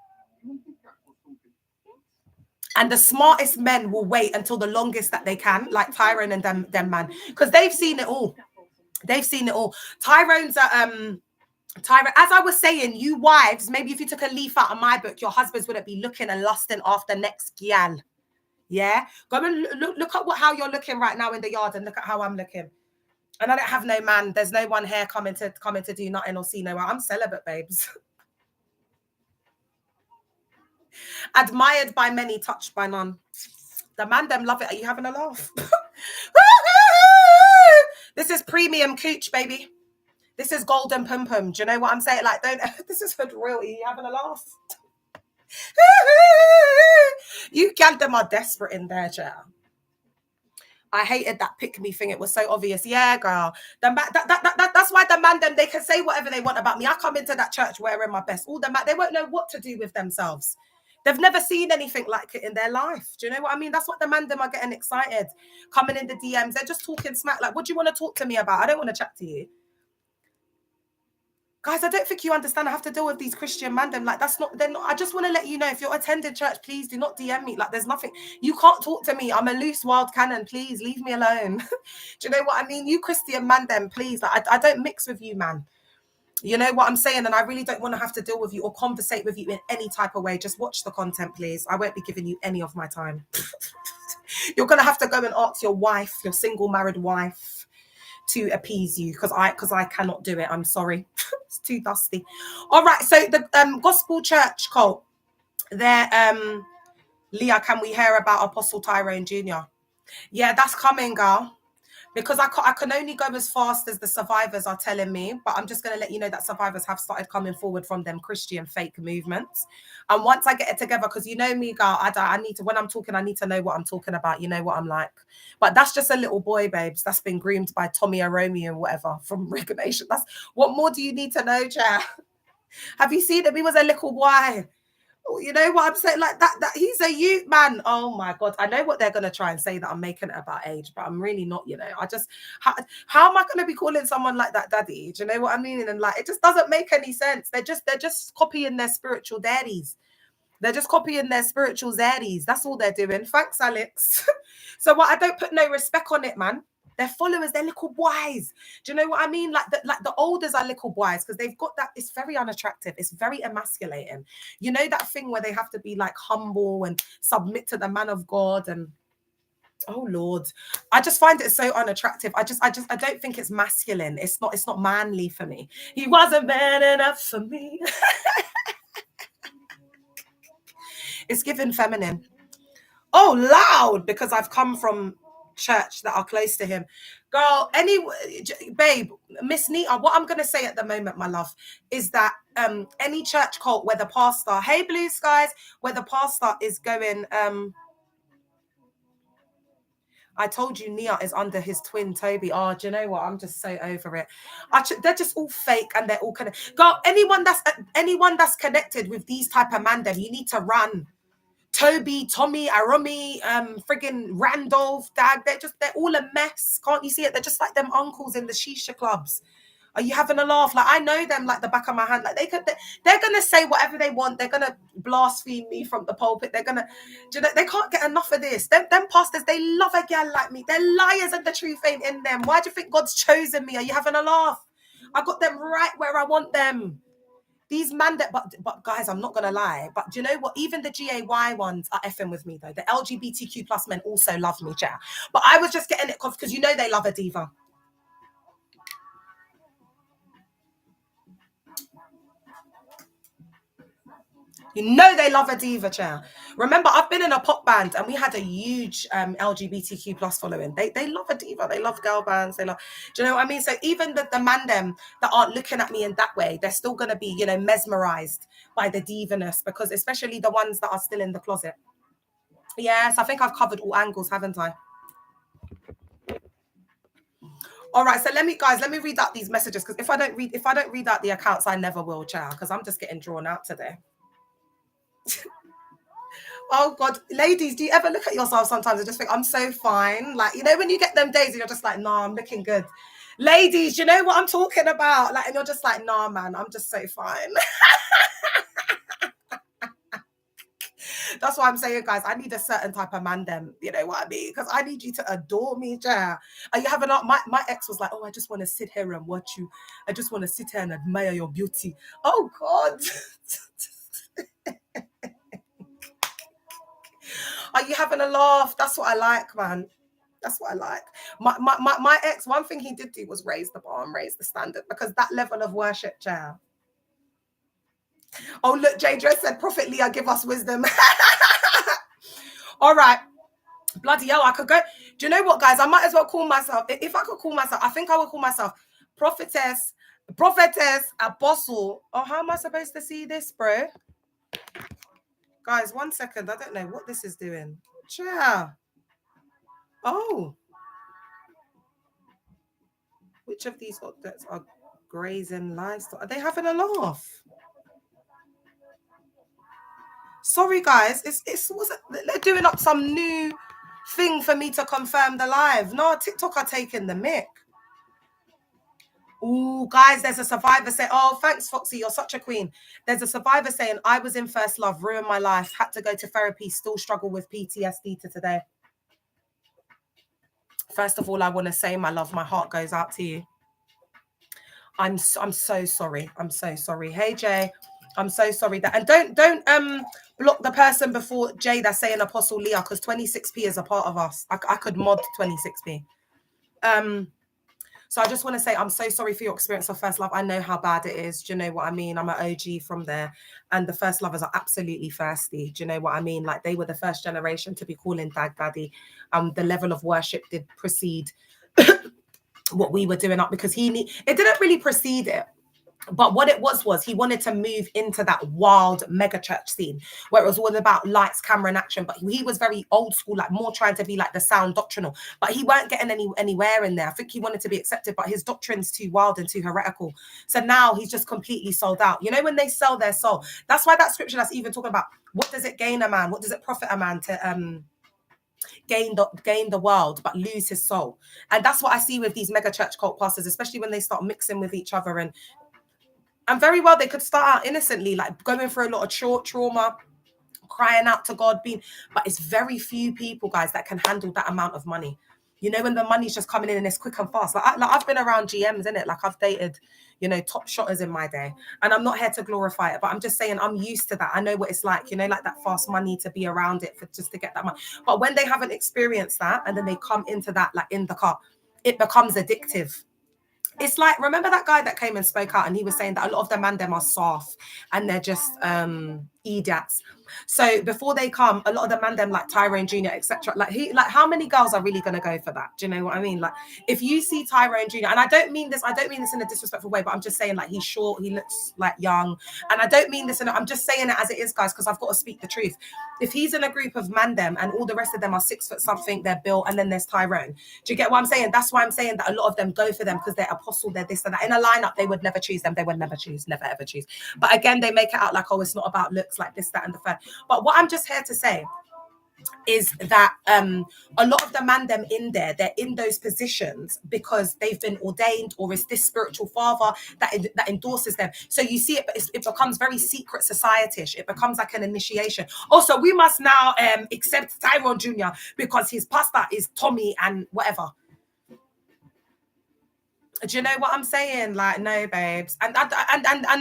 And the smartest men will wait until the longest that they can, like Tyrone and them man, because they've seen it all. Tyrone's Tyrone, as I was saying, you wives, maybe if you took a leaf out of my book, your husbands wouldn't be looking and lusting after next gal. Yeah, go and look at how you're looking right now in the yard, and look at how I'm looking. And I don't have no man. There's no one here coming to do nothing or see no one. I'm celibate, babes. Admired by many, touched by none. The man them love it. Are you having a laugh? This is premium cooch, baby. This is golden pum pum. Do you know what I'm saying? Like, don't. This is for real. Are you having a laugh? You gal them are desperate in there, chair. I hated that pick me thing. It was so obvious. Yeah, girl. That's why the man them, they can say whatever they want about me. I come into that church wearing my best. All the man, they won't know what to do with themselves. They've never seen anything like it in their life. Do you know what I mean? That's what the man them are getting excited. Coming in the DMs. They're just talking smack. Like, what do you want to talk to me about? I don't want to chat to you. Guys, I don't think you understand. I have to deal with these Christian man them. Like, they're not. I just want to let you know, if you're attending church, please do not DM me. Like, there's nothing. You can't talk to me. I'm a loose wild cannon. Please leave me alone. Do you know what I mean? You Christian man them, please. Like, I don't mix with you, man. You know what I'm saying? And I really don't want to have to deal with you or conversate with you in any type of way. Just watch the content, please. I won't be giving you any of my time. You're going to have to go and ask your wife, your single married wife, to appease you, because I cannot do it. I'm sorry. It's too dusty. All right. So the gospel church cult, they're Leah, can we hear about Apostle Tyrone Jr.? Yeah, that's coming, girl. Because I can only go as fast as the survivors are telling me, but I'm just going to let you know that survivors have started coming forward from them Christian fake movements. And once I get it together, because you know me, girl, I need to, when I'm talking, I need to know what I'm talking about. You know what I'm like. But that's just a little boy, babes. That's been groomed by Tommy Romeo and whatever from Rig Nation. That's what more do you need to know, Chair? Have you seen him? He was a little boy. You know what I'm saying? Like that he's a youth man. Oh my God. I know what they're going to try and say, that I'm making it about age, but I'm really not, you know. I just, how am I going to be calling someone like that daddy? Do you know what I mean? And like, it just doesn't make any sense. They're just copying their spiritual daddies. They're just copying their spiritual zaddies. That's all they're doing. Thanks, Alex. So what? I don't put no respect on it, man. Their followers, they're little boys. Do you know what I mean? Like the olders are little boys because they've got that. It's very unattractive. It's very emasculating. You know that thing where they have to be like humble and submit to the man of God and. Oh Lord, I just find it so unattractive. I don't think it's masculine. It's not manly for me. He wasn't man enough for me. It's given feminine. Oh, loud, because I've come from church that are close to him. Girl, babe, Miss Nita, what I'm going to say at the moment, my love, is that any church cult where the pastor, hey, Blue Skies, where the pastor is going, I told you Nia is under his twin, Toby. Oh, do you know what? I'm just so over it. They're just all fake and they're all connected. Girl, anyone that's connected with these type of man, them, you need to run. Toby, Tommy, Aromi, friggin' Randolph, Dag, they're all a mess. Can't you see it? They're just like them uncles in the shisha clubs. Are you having a laugh? Like, I know them like the back of my hand. Like they're gonna say whatever they want. They're gonna blaspheme me from the pulpit. They're gonna, do you know, they can't get enough of this. Them pastors, they love a girl like me. They're liars and the truth ain't in them. Why do you think God's chosen me? Are you having a laugh? I got them right where I want them. These man that, but guys, I'm not gonna lie. But do you know what? Even the GAY ones are effing with me though. The LGBTQ plus men also love me, chat. But I was just getting it because you know they love a diva. You know they love a diva, chair. Remember, I've been in a pop band and we had a huge LGBTQ plus following. They love a diva. They love girl bands. They love. Do you know what I mean? So even the man them that aren't looking at me in that way, they're still gonna be, you know, mesmerized by the divaness because especially the ones that are still in the closet. Yes, I think I've covered all angles, haven't I? All right, so let me read out these messages because if I don't read out the accounts, I never will, child, because I'm just getting drawn out today. Oh God, ladies, do you ever look at yourself sometimes and just think I'm so fine? Like, you know, when you get them days and you're just like, nah, I'm looking good. Ladies, you know what I'm talking about? Like, and you're just like, nah, man, I'm just so fine. That's why I'm saying, guys, I need a certain type of man them. You know what I mean? Because I need you to adore me, Jar. Are you having my ex was like, oh, I just want to sit here and watch you. I just want to sit here and admire your beauty. Oh God. Are you having a laugh? That's what I like, man. That's what I like. My ex, one thing he did do was raise the bar and raise the standard because that level of worship, Jar. Oh, look, Jadra said, Prophet Leah, give us wisdom. All right. Bloody hell, I could go. Do you know what, guys? I might as well call myself, if I could call myself, I think I would call myself prophetess, apostle. Oh, how am I supposed to see this, bro? Guys, 1 second. I don't know what this is doing. Yeah. Oh. Which of these objects are grazing livestock? Are they having a laugh? Sorry, guys. They're doing up some new thing for me to confirm the live. No, TikTok are taking the mick. Oh, guys, there's a survivor saying, oh, thanks, Foxy, you're such a queen. There's a survivor saying, I was in first love, ruined my life, had to go to therapy, still struggle with PTSD to today. First of all, I want to say, my love, my heart goes out to you. I'm so sorry. I'm so sorry. Hey, Jay, I'm so sorry that, and don't block the person before Jay that's saying Apostle Leah, because 26p is a part of us. I could mod 26p. So I just want to say I'm so sorry for your experience of first love. I know how bad it is. Do you know what I mean? I'm an OG from there. And the first lovers are absolutely thirsty. Do you know what I mean? Like, they were the first generation to be calling Dag Daddy. The level of worship did precede what we were doing up because it didn't really precede it. But what it was he wanted to move into that wild mega church scene where it was all about lights, camera, and action. But he was very old school, like more trying to be like the sound doctrinal. But he weren't getting anywhere in there. I think he wanted to be accepted, but his doctrine's too wild and too heretical. So now he's just completely sold out. You know, when they sell their soul, that's why that scripture that's even talking about what does it gain a man? What does it profit a man to gain the world but lose his soul? And that's what I see with these mega church cult pastors, especially when they start mixing with each other. And very well, they could start out innocently, like going through a lot of trauma, crying out to God, but it's very few people, guys, that can handle that amount of money. You know, when the money's just coming in and it's quick and fast. I've been around GMs, innit? Like I've dated, you know, top shotters in my day. And I'm not here to glorify it, but I'm just saying I'm used to that. I know what it's like, you know, like that fast money, to be around it for just to get that money. But when they haven't experienced that and then they come into that, like in the car, it becomes addictive. It's like, remember that guy that came and spoke out and he was saying that a lot of the man them are soft and they're just idiots. So before they come, a lot of the man them like Tyrone Jr., etc. Like how many girls are really gonna go for that? Do you know what I mean? Like if you see Tyrone Jr., and I don't mean this in a disrespectful way, but I'm just saying like he's short, he looks like young, and I don't mean this I'm just saying it as it is, guys, because I've got to speak the truth. If he's in a group of man them and all the rest of them are 6 foot something, they're built, and then there's Tyrone. Do you get what I'm saying? That's why I'm saying that a lot of them go for them, because they're apostle, they're this and that. In a lineup, they would never choose them. They would never ever choose. But again, they make it out like, oh, it's not about looks, like this, that, and the third. But what I'm just here to say is that a lot of the man them in there, they're in those positions because they've been ordained, or it's this spiritual father that endorses them. So you see it, but it becomes very secret society-ish. It becomes like an initiation. Also, we must now accept Tyrone Jr. because his pastor is Tommy and whatever. Do you know what I'm saying? Like, no, babes. And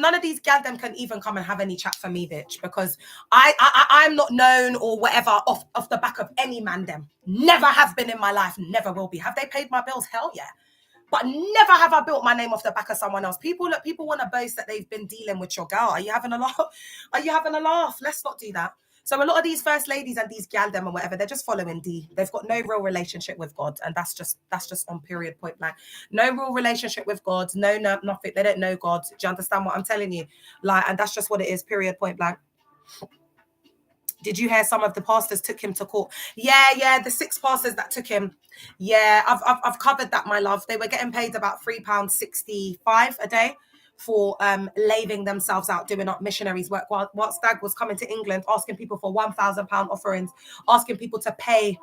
none of these gal them can even come and have any chat for me, bitch, because I'm not known or whatever off the back of any man them. Never have been in my life, never will be. Have they paid my bills? Hell yeah. But never have I built my name off the back of someone else. People want to boast that they've been dealing with your girl. Are you having a laugh? Are you having a laugh? Let's not do that. So a lot of these first ladies and these gal them or whatever, they're just following D. They've got no real relationship with God, and that's just on period, point blank. No real relationship with God. No, nothing. They don't know God. Do you understand what I'm telling you? Like, and that's just what it is. Period, point blank. Did you hear some of the pastors took him to court? Yeah, the 6 pastors that took him. Yeah, I've covered that, my love. They were getting paid about £3.65 a day for laving themselves out, doing up missionaries work, while Stag was coming to England, asking people for £1,000 offerings, asking people to pay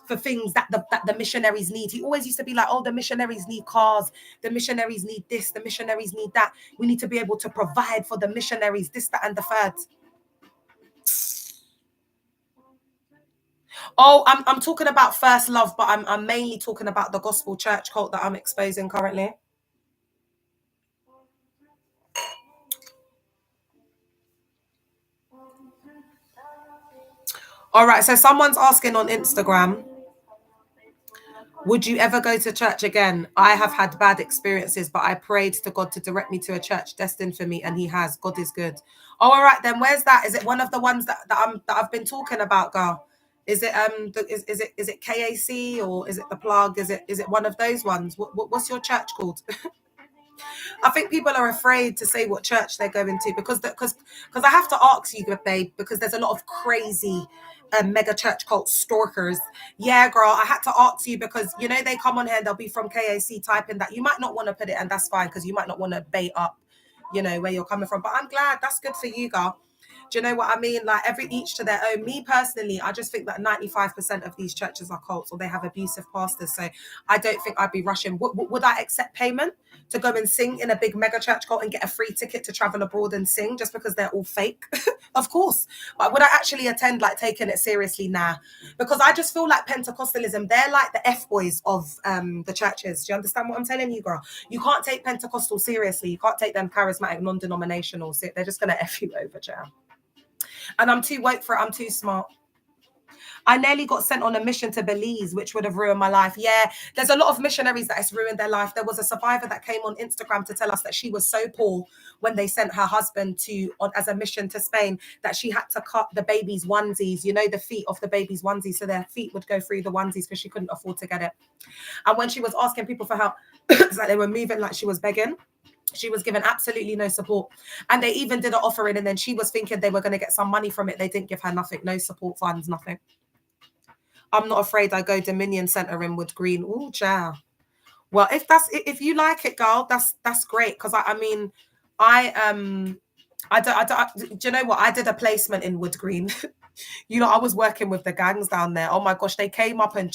for things that the missionaries need. He always used to be like, oh, the missionaries need cars, the missionaries need this, the missionaries need that. We need to be able to provide for the missionaries, this, that, and the third. Oh, I'm talking about First Love, but I'm mainly talking about the gospel church cult that I'm exposing currently. All right, so someone's asking on Instagram, would you ever go to church again? I have had bad experiences, but I prayed to God to direct me to a church destined for me, and he has. God is good. Oh, all right, then where's that? Is it one of the ones that I've been talking about, girl? Is it is it KAC, or is it the Plug? Is it one of those ones? What's your church called? I think people are afraid to say what church they're going to, because I have to ask you, babe, because there's a lot of crazy mega church cult stalkers. Yeah, girl, I had to ask you because, you know, they come on here and they'll be from KAC typing that. You might not want to put it, and that's fine, because you might not want to bait up, you know, where you're coming from. But I'm glad. That's good for you, girl. Do you know what I mean? Like, each to their own. Me personally, I just think that 95% of these churches are cults, or they have abusive pastors. So I don't think I'd be rushing. Would I accept payment to go and sing in a big mega church cult and get a free ticket to travel abroad and sing just because they're all fake? Of course. But would I actually attend, like, taking it seriously? Nah. Because I just feel like Pentecostalism, they're like the F-boys of the churches. Do you understand what I'm telling you, girl? You can't take Pentecostal seriously. You can't take them charismatic, non-denominational. They're just going to F you over, child. And I'm too woke for it. I'm too smart. I nearly got sent on a mission to Belize, which would have ruined my life. Yeah, there's a lot of missionaries that has ruined their life. There was a survivor that came on Instagram to tell us that she was so poor when they sent her husband as a mission to Spain, that she had to cut the baby's onesies, you know, the feet off the baby's onesies, so their feet would go through the onesies because she couldn't afford to get it. And when she was asking people for help, it's like they were moving like she was begging. She was given absolutely no support. And they even did an offering, and then she was thinking they were going to get some money from it. They didn't give her nothing, no support funds, nothing. I'm not afraid. I go Dominion Centre in Wood Green. Oh, child. Well, if you like it, girl, that's great. Because I mean, do you know what? I did a placement in Wood Green. You know, I was working with the gangs down there. Oh my gosh, they came up and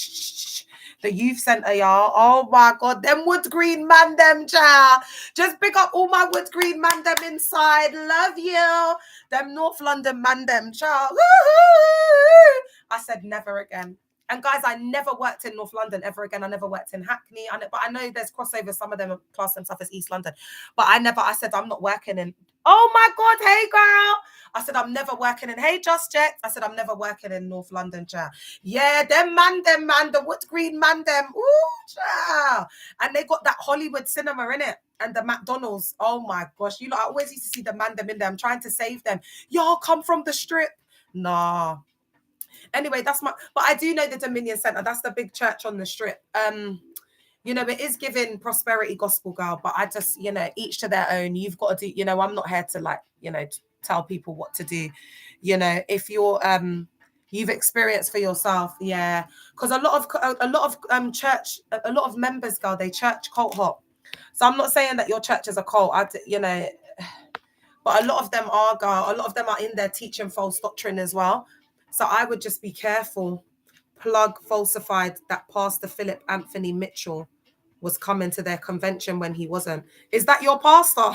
The youth centre, y'all. Oh my God, them Wood Green man, them child. Just pick up all my Wood Green man, them inside. Love you. Them North London man, them child. I said never again. And guys, I never worked in North London ever again. I never worked in Hackney. But I know there's crossovers. Some of them class themselves as East London. But I said, I'm not working in. Oh my God, hey girl. I said, I'm never working in. Hey, just checked. I said, I'm never working in North London, child. Yeah, them man, the Wood Green man, them. Ooh, child. And they got that Hollywood cinema in it. And the McDonald's. Oh my gosh. You know, I always used to see the man, them in there. I'm trying to save them. Y'all come from the strip. Nah. Anyway, but I do know the Dominion Centre. That's the big church on the strip. You know, it is giving prosperity gospel, girl, but I just, you know, each to their own. You've got to do, you know, I'm not here to like, you know, tell people what to do. You know, if you're, you've experienced for yourself. Yeah. Because a lot of church, a lot of members, girl, they church cult hop. So I'm not saying that your church is a cult, you know, but a lot of them are, girl. A lot of them are in there teaching false doctrine as well. So I would just be careful. Plug falsified that Pastor Philip Anthony Mitchell was coming to their convention when he wasn't. Is that your pastor?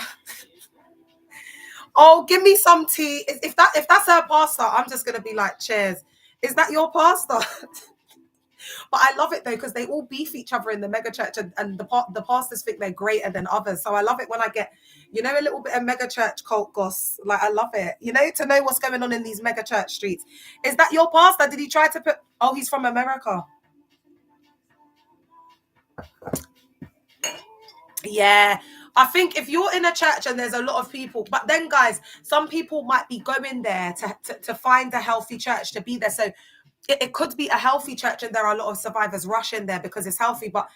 Oh, give me some tea. If that's her pastor, I'm just gonna be like, cheers. Is that your pastor? But I love it though, because they all beef each other in the mega church, and the pastors think they're greater than others. So I love it when I get, you know, a little bit of mega church cult goss. Like, I love it, you know, to know what's going on in these mega church streets. Is that your pastor? Did he try to put, oh, he's from America. Yeah, I think if you're in a church and there's a lot of people, but then guys, some people might be going there to find a healthy church to be there. So it could be a healthy church and there are a lot of survivors rushing there because it's healthy. But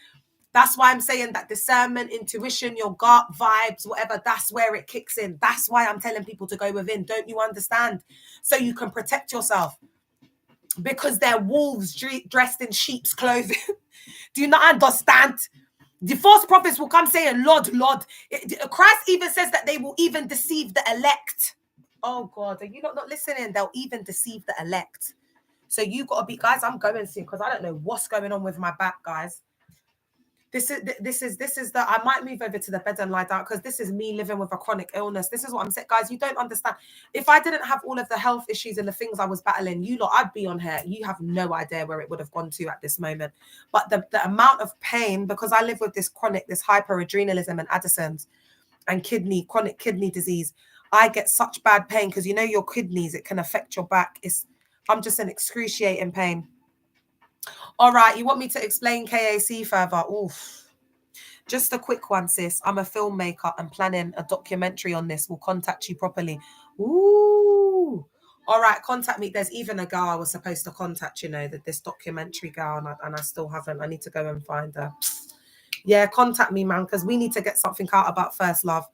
that's why I'm saying that discernment, intuition, your gut vibes, whatever, that's where it kicks in. That's why I'm telling people to go within. Don't you understand? So you can protect yourself, because they're wolves dressed in sheep's clothing. Do you not understand? The false prophets will come saying, Lord, Lord. Christ even says that they will even deceive the elect. Oh God, are you not listening? They'll even deceive the elect. So you got to be, guys, I'm going soon because I don't know what's going on with my back, guys. This is the, I might move over to the bed and lie down because this is me living with a chronic illness. This is what I'm saying, guys. You don't understand. If I didn't have all of the health issues and the things I was battling, you lot, I'd be on here. You have no idea where it would have gone to at this moment. But the amount of pain, because I live with this hyperadrenalism and Addison's and chronic kidney disease, I get such bad pain because, you know, your kidneys, it can affect your back. I'm just in excruciating pain. All right, you want me to explain KAC further? Oof. Just a quick one, sis. I'm a filmmaker and planning a documentary on this. We'll contact you properly. Ooh. All right, contact me. There's even a girl I was supposed to contact, you know, this documentary girl, and I still haven't. I need to go and find her. Yeah, contact me, man, because we need to get something out about first love.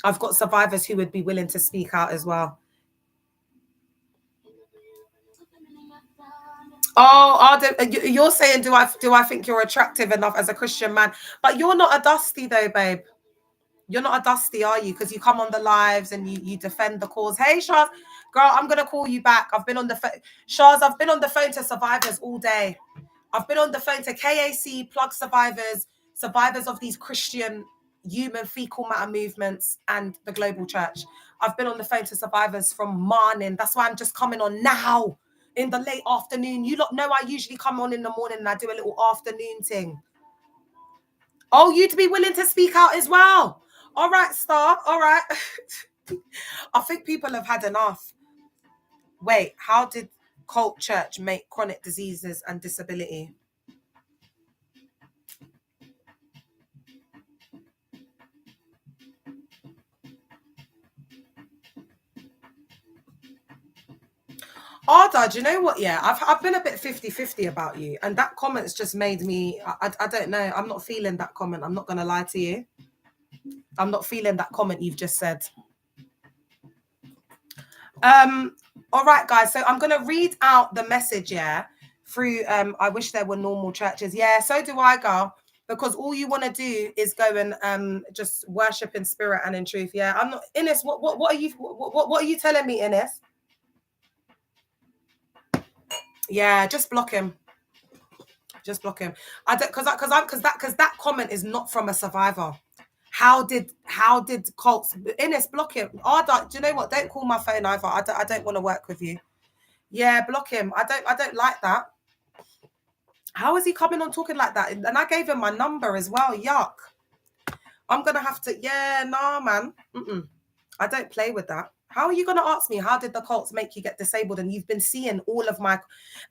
I've got survivors who would be willing to speak out as well. Oh, you're saying, do I think you're attractive enough as a Christian man? But you're not a dusty though, babe. You're not a dusty, are you? Because you come on the lives and you defend the cause. Hey, Shaz, girl, I'm gonna call you back. I've been on the phone, Shaz. I've been on the phone to survivors all day. I've been on the phone to KAC, plug survivors of these Christian human fecal matter movements and the global church. I've been on the phone to survivors from morning. That's why I'm just coming on now in the late afternoon. You lot know I usually come on in the morning and I do a little afternoon thing. Oh, you'd be willing to speak out as well. All right, Star. All right. I think people have had enough. Wait, how did cult church make chronic diseases and disability? Arda, do you know what? Yeah, I've been a bit 50-50 about you. And that comment's just made me, I don't know. I'm not feeling that comment. I'm not going to lie to you. I'm not feeling that comment you've just said. All right, guys. So I'm going to read out the message, yeah, through, I wish there were normal churches. Yeah, so do I, girl. Because all you want to do is go and just worship in spirit and in truth. Yeah, I'm not, Ines, what are you telling me, Ines? Yeah, just block him. Just block him. I don't because that comment is not from a survivor. How did cults Ines block him? Do you know what? Don't call my phone either. I don't want to work with you. Yeah, block him. I don't like that. How is he coming on talking like that? And I gave him my number as well. Yuck. I'm gonna have to. Yeah, nah, man. I don't play with that. How are you going to ask me, how did the cults make you get disabled? And you've been seeing all of my,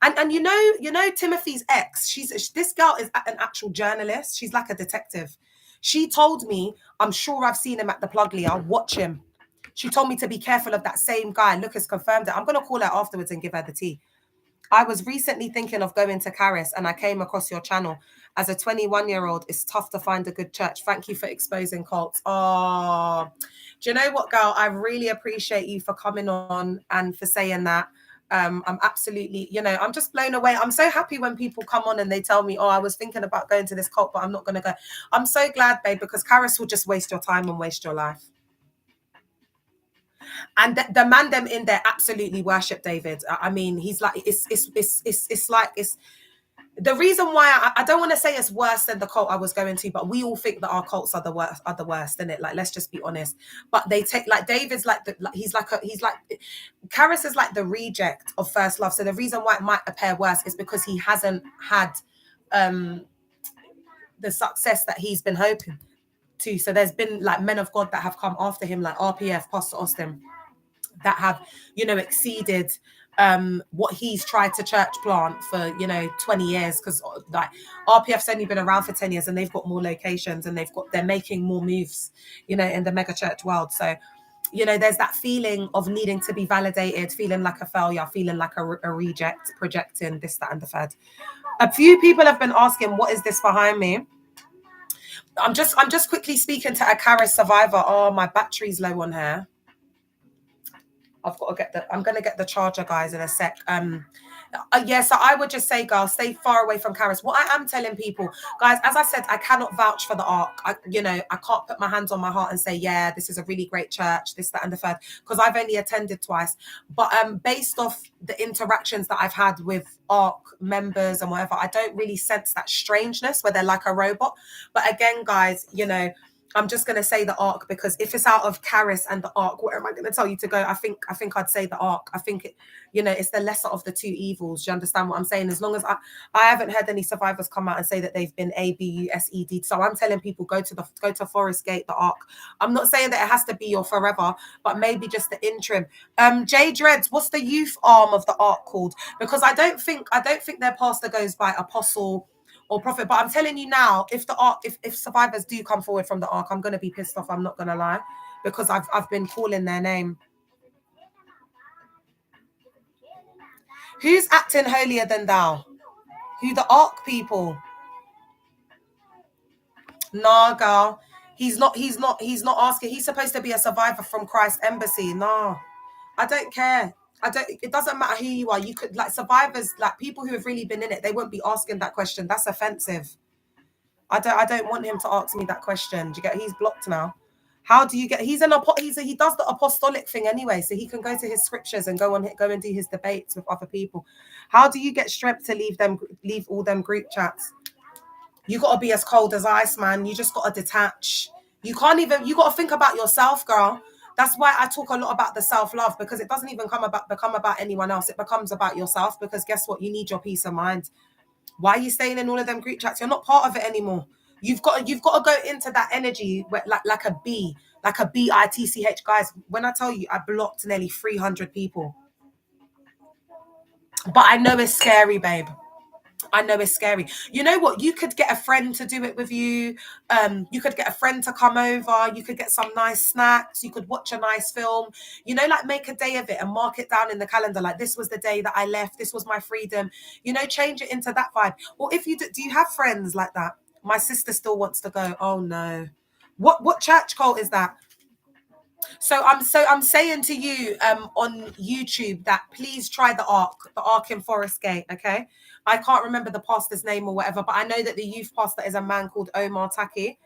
and you know, Timothy's ex, this girl is an actual journalist. She's like a detective. She told me, I'm sure I've seen him at the plug, Leah, watch him. She told me to be careful of that same guy. Look, has confirmed it. I'm going to call her afterwards and give her the tea. I was recently thinking of going to Caris and I came across your channel. As a 21-year-old, it's tough to find a good church. Thank you for exposing cults. Oh, do you know what, girl? I really appreciate you for coming on and for saying that. I'm absolutely, I'm just blown away. I'm so happy when people come on and they tell me, oh, I was thinking about going to this cult, but I'm not going to go. I'm so glad, babe, because Caris will just waste your time and waste your life. And the man them in there absolutely worship David. I mean, he's like, it's like, it's the reason why I don't want to say it's worse than the cult I was going to, but we all think that our cults are the worst, isn't it? Like, let's just be honest. But they take, like, David's like, he's like Caris is like the reject of First Love. So the reason why it might appear worse is because he hasn't had the success that he's been hoping to. So there's been like men of God that have come after him, like RPF, Pastor Austin, that have, exceeded what he's tried to church plant for 20 years, because like RPF's only been around for 10 years and they've got more locations and they're making more moves in the mega church world. So there's that feeling of needing to be validated, feeling like a failure, feeling like a reject, projecting this, that, and the third. A few people have been asking, what is this behind me? I'm just quickly speaking to a Caris survivor. Oh, my battery's low on here. I've got to I'm going to get the charger, guys, in a sec. So I would just say, girls, stay far away from Caris. What I am telling people, guys, as I said, I cannot vouch for the Ark. I can't put my hands on my heart and say, yeah, this is a really great church, this, that, and the third, because I've only attended twice. But based off the interactions that I've had with Ark members and whatever, I don't really sense that strangeness where they're like a robot. But again, guys, I'm just going to say the Ark, because if it's out of Caris and the Ark, where am I going to tell you to go? I think I'd say the Ark. I think it's the lesser of the two evils. Do you understand what I'm saying? As long as I haven't heard any survivors come out and say that they've been ABUSED. So I'm telling people, go to Forest Gate, the Ark. I'm not saying that it has to be your forever, but maybe just the interim. Jay Dreads, what's the youth arm of the Ark called? Because I don't think their pastor goes by apostle or prophet, but I'm telling you now, if the Ark, if survivors do come forward from the Ark, I'm gonna be pissed off. I'm not gonna lie, because I've been calling their name. Who's acting holier than thou? Who, the Ark people? Nah, girl, he's not asking. He's supposed to be a survivor from Christ Embassy. Nah, I don't care. It doesn't matter who you are. You could, like, survivors, like people who have really been in it, they won't be asking that question. That's offensive. I don't want him to ask me that question. Do you get? He's blocked now. How do you get? He does the apostolic thing anyway, so he can go to his scriptures and go and do his debates with other people. How do you get strength to leave all them group chats? You got to be as cold as ice, man. You just got to detach. You got to think about yourself, girl. That's why I talk a lot about the self-love, because it doesn't even become about anyone else. It becomes about yourself, because guess what? You need your peace of mind. Why are you staying in all of them group chats? You're not part of it anymore. You've got to go into that energy where, like a BITCH. Guys, when I tell you, I blocked nearly 300 people. But I know it's scary, babe. I know it's scary. You know what? You could get a friend to do it with you. You could get a friend to come over. You could get some nice snacks. You could watch a nice film. Like, make a day of it and mark it down in the calendar. Like, this was the day that I left. This was my freedom. Change it into that vibe. Or if you do you have friends like that? My sister still wants to go. Oh no. What church cult is that? So I'm saying to you on YouTube that please try the Ark in Forest Gate, okay? I can't remember the pastor's name or whatever, but I know that the youth pastor is a man called Omar Taki.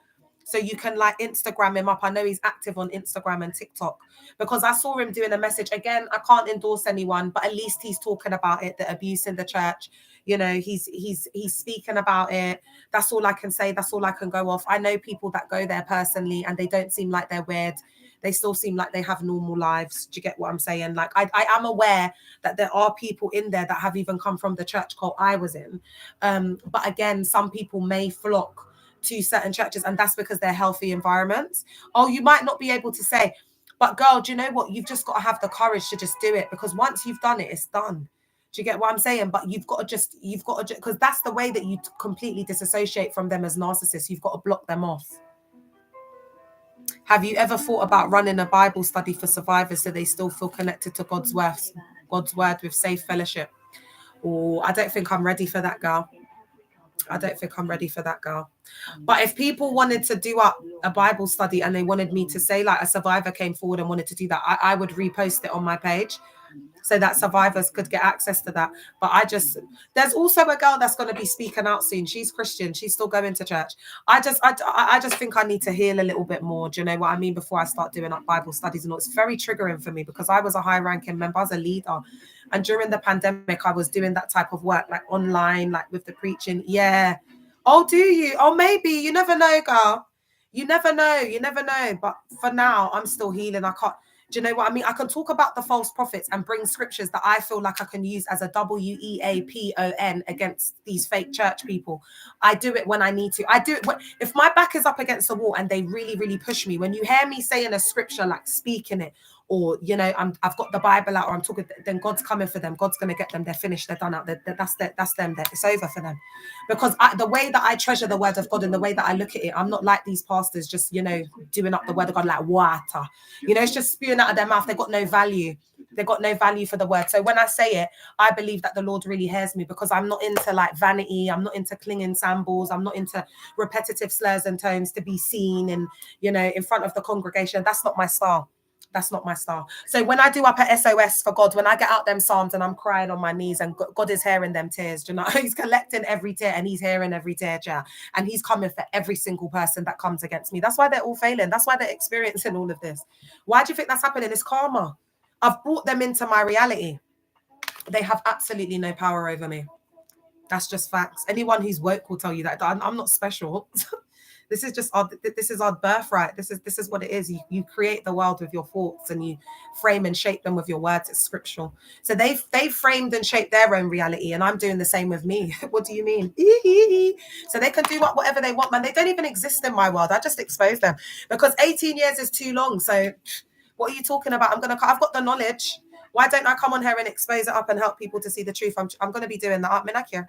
So you can, like, Instagram him up. I know he's active on Instagram and TikTok, because I saw him doing a message. Again, I can't endorse anyone, but at least he's talking about it, the abuse in the church. You know, he's speaking about it. That's all I can say. That's all I can go off. I know people that go there personally, and they don't seem like they're weird. They still seem like they have normal lives. Do you get what I'm saying? Like, I am aware that there are people in there that have even come from the church cult I was in. But again, some people may flock to certain churches, and that's because they're healthy environments. Oh, you might not be able to say, but girl, do you know what? You've just got to have the courage to just do it, because once you've done it, it's done. Do you get what I'm saying? But you've got to, because that's the way that you completely disassociate from them as narcissists. You've got to block them off. Have you ever thought about running a Bible study for survivors so they still feel connected to God's word with safe fellowship? Or I don't think I'm ready for that, girl. I don't think I'm ready for that, girl. But if people wanted to do up a Bible study and they wanted me to say, like, a survivor came forward and wanted to do that, I would repost it on my page so that survivors could get access to that. But there's also a girl that's going to be speaking out soon. She's Christian. She's still going to church. I just think I need to heal a little bit more. Do you know what I mean? Before I start doing up Bible studies and all. It's very triggering for me because I was a high ranking member, I was a leader. And during the pandemic, I was doing that type of work, like online, like with the preaching. Yeah. Oh, do you? Oh, maybe. You never know, girl. You never know. You never know. But for now, I'm still healing. I can't. Do you know what I mean? I can talk about the false prophets and bring scriptures that I feel like I can use as a WEAPON against these fake church people. I do it when I need to. I do it if my back is up against the wall and they really, really push me. When you hear me saying a scripture, like speaking it, or, you know, I've got the Bible out, or I'm talking, then God's coming for them. God's going to get them. They're finished. They're done out. That's them. It's over for them. Because the way that I treasure the word of God and the way that I look at it, I'm not like these pastors just, you know, doing up the word of God like water. You know, it's just spewing out of their mouth. They've got no value. They've got no value for the word. So when I say it, I believe that the Lord really hears me, because I'm not into like vanity. I'm not into clinging cymbals. I'm not into repetitive slurs and tones to be seen and, you know, in front of the congregation. That's not my style. That's not my style. So when I do up at SOS for God, when I get out them psalms and I'm crying on my knees and God is hearing them tears, do you know, he's collecting every tear and he's hearing every tear, yeah, and he's coming for every single person that comes against me. That's why they're all failing. That's why they're experiencing all of this. Why do you think that's happening? It's karma. I've brought them into my reality. They have absolutely no power over me. That's just facts. Anyone who's woke will tell you that. I'm not special. This is just our birthright. This is what it is. You create the world with your thoughts and you frame and shape them with your words. It's scriptural. So they've framed and shaped their own reality, and I'm doing the same with me. What do you mean? So they can do whatever they want, man. They don't even exist in my world. I just expose them because 18 years is too long. So what are you talking about? I've got the knowledge. Why don't I come on here and expose it up and help people to see the truth? I'm going to be doing that up, Minakia.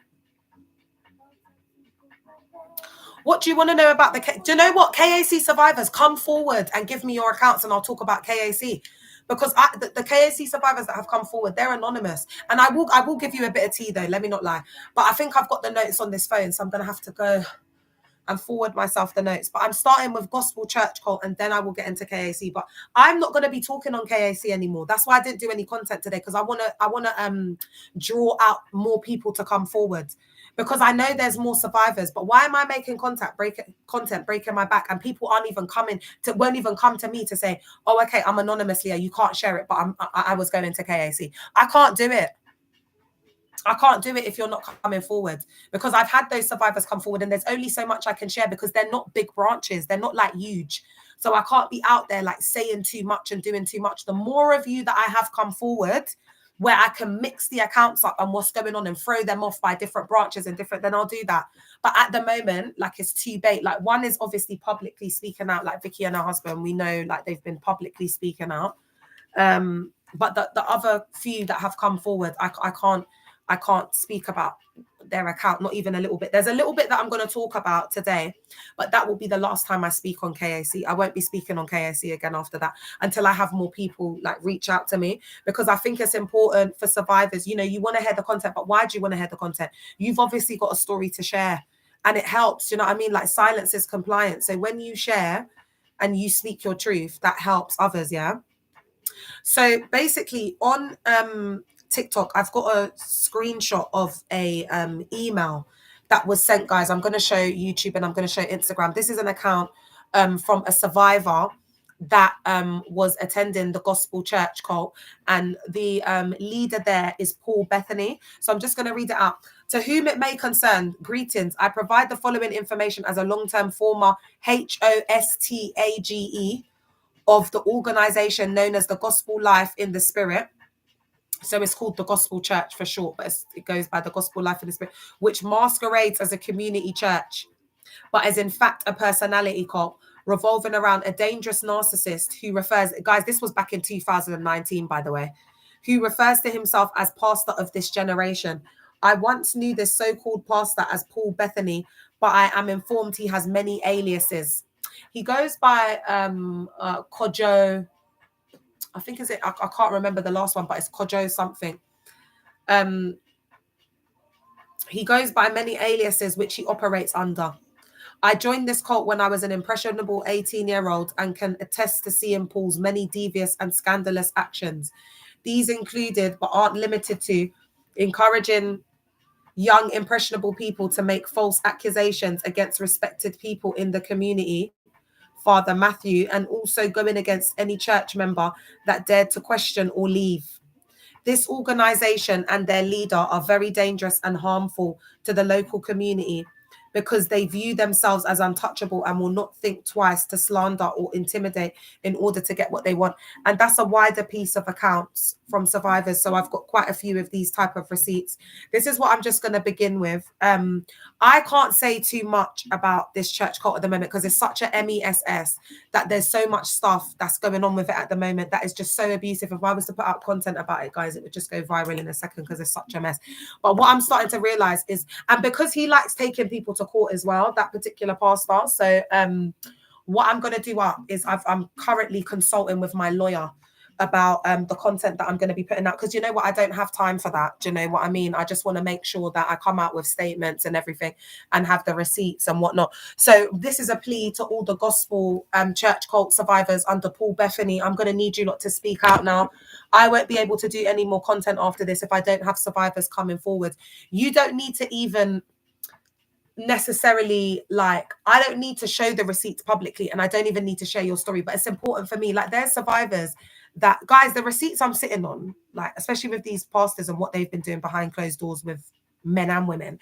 What do you want to know about do you know what? KAC survivors, come forward and give me your accounts and I'll talk about KAC. Because the KAC survivors that have come forward, they're anonymous. And I will give you a bit of tea though, let me not lie. But I think I've got the notes on this phone, so I'm going to have to go and forward myself the notes. But I'm starting with Gospel Church Cult and then I will get into KAC. But I'm not going to be talking on KAC anymore. That's why I didn't do any content today, because I want to draw out more people to come forward. Because I know there's more survivors, but why am I making content breaking my back, and people won't even come to me to say, oh, okay, I'm anonymous, Leah, you can't share it, but I was going to KAC. I can't do it. I can't do it if you're not coming forward, because I've had those survivors come forward and there's only so much I can share because they're not big branches. They're not like huge. So I can't be out there like saying too much and doing too much. The more of you that I have come forward, where I can mix the accounts up and what's going on and throw them off by different branches and then I'll do that. But at the moment, like, it's too bait. Like, one is obviously publicly speaking out, like Vicky and her husband, we know, like, they've been publicly speaking out. But the other few that have come forward, I can't speak about their account, not even a little bit. There's a little bit that I'm going to talk about today, but that will be the last time I speak on KAC. I won't be speaking on KAC again after that until I have more people like reach out to me, because I think it's important for survivors. You know, you want to hear the content, but why do you want to hear the content? You've obviously got a story to share and it helps. You know what I mean? Like, silence is compliance. So when you share and you speak your truth, that helps others. Yeah. So basically on TikTok, I've got a screenshot of a email that was sent, guys. I'm going to show YouTube and I'm going to show Instagram. This is an account from a survivor that was attending the gospel church cult, and the leader there is Paul Bethany. So I'm just going to read it out. To whom it may concern, greetings. I provide the following information as a long-term former HOSTAGE of the organization known as the Gospel Life in the Spirit. So it's called the Gospel Church for short, but it goes by the Gospel Life in the Spirit, which masquerades as a community church, but is in fact a personality cult revolving around a dangerous narcissist who refers, guys, this was back in 2019, by the way, who refers to himself as pastor of this generation. I once knew this so-called pastor as Paul Bethany, but I am informed he has many aliases. He goes by Kojo, I think is it, I can't remember the last one, but it's Kojo something. He goes by many aliases which he operates under. I joined this cult when I was an impressionable 18-year-old and can attest to seeing Paul's many devious and scandalous actions. These included, but aren't limited to, encouraging young, impressionable people to make false accusations against respected people in the community, Father Matthew, and also going against any church member that dared to question or leave. This organization and their leader are very dangerous and harmful to the local community because they view themselves as untouchable and will not think twice to slander or intimidate in order to get what they want. And that's a wider piece of accounts from survivors. So I've got quite a few of these type of receipts. This is what I'm just going to begin with. I can't say too much about this church cult at the moment because it's such a MESS that there's so much stuff that's going on with it at the moment that is just so abusive. If I was to put out content about it, guys, it would just go viral in a second because it's such a mess. But what I'm starting to realize is, and because he likes taking people to court as well, that particular pastor. So what I'm going to do is I'm currently consulting with my lawyer about the content that I'm going to be putting out, because you know what, I don't have time for that. Do you know what I mean? I just want to make sure that I come out with statements and everything and have the receipts and whatnot. So this is a plea to all the gospel church cult survivors under Paul Bethany. I'm going to need you lot to speak out now. I won't be able to do any more content after this if I don't have survivors coming forward. You don't need to even necessarily, like, I don't need to show the receipts publicly, and I don't even need to share your story, but it's important for me. Like, there's survivors that, guys, the receipts I'm sitting on, like, especially with these pastors and what they've been doing behind closed doors with men and women,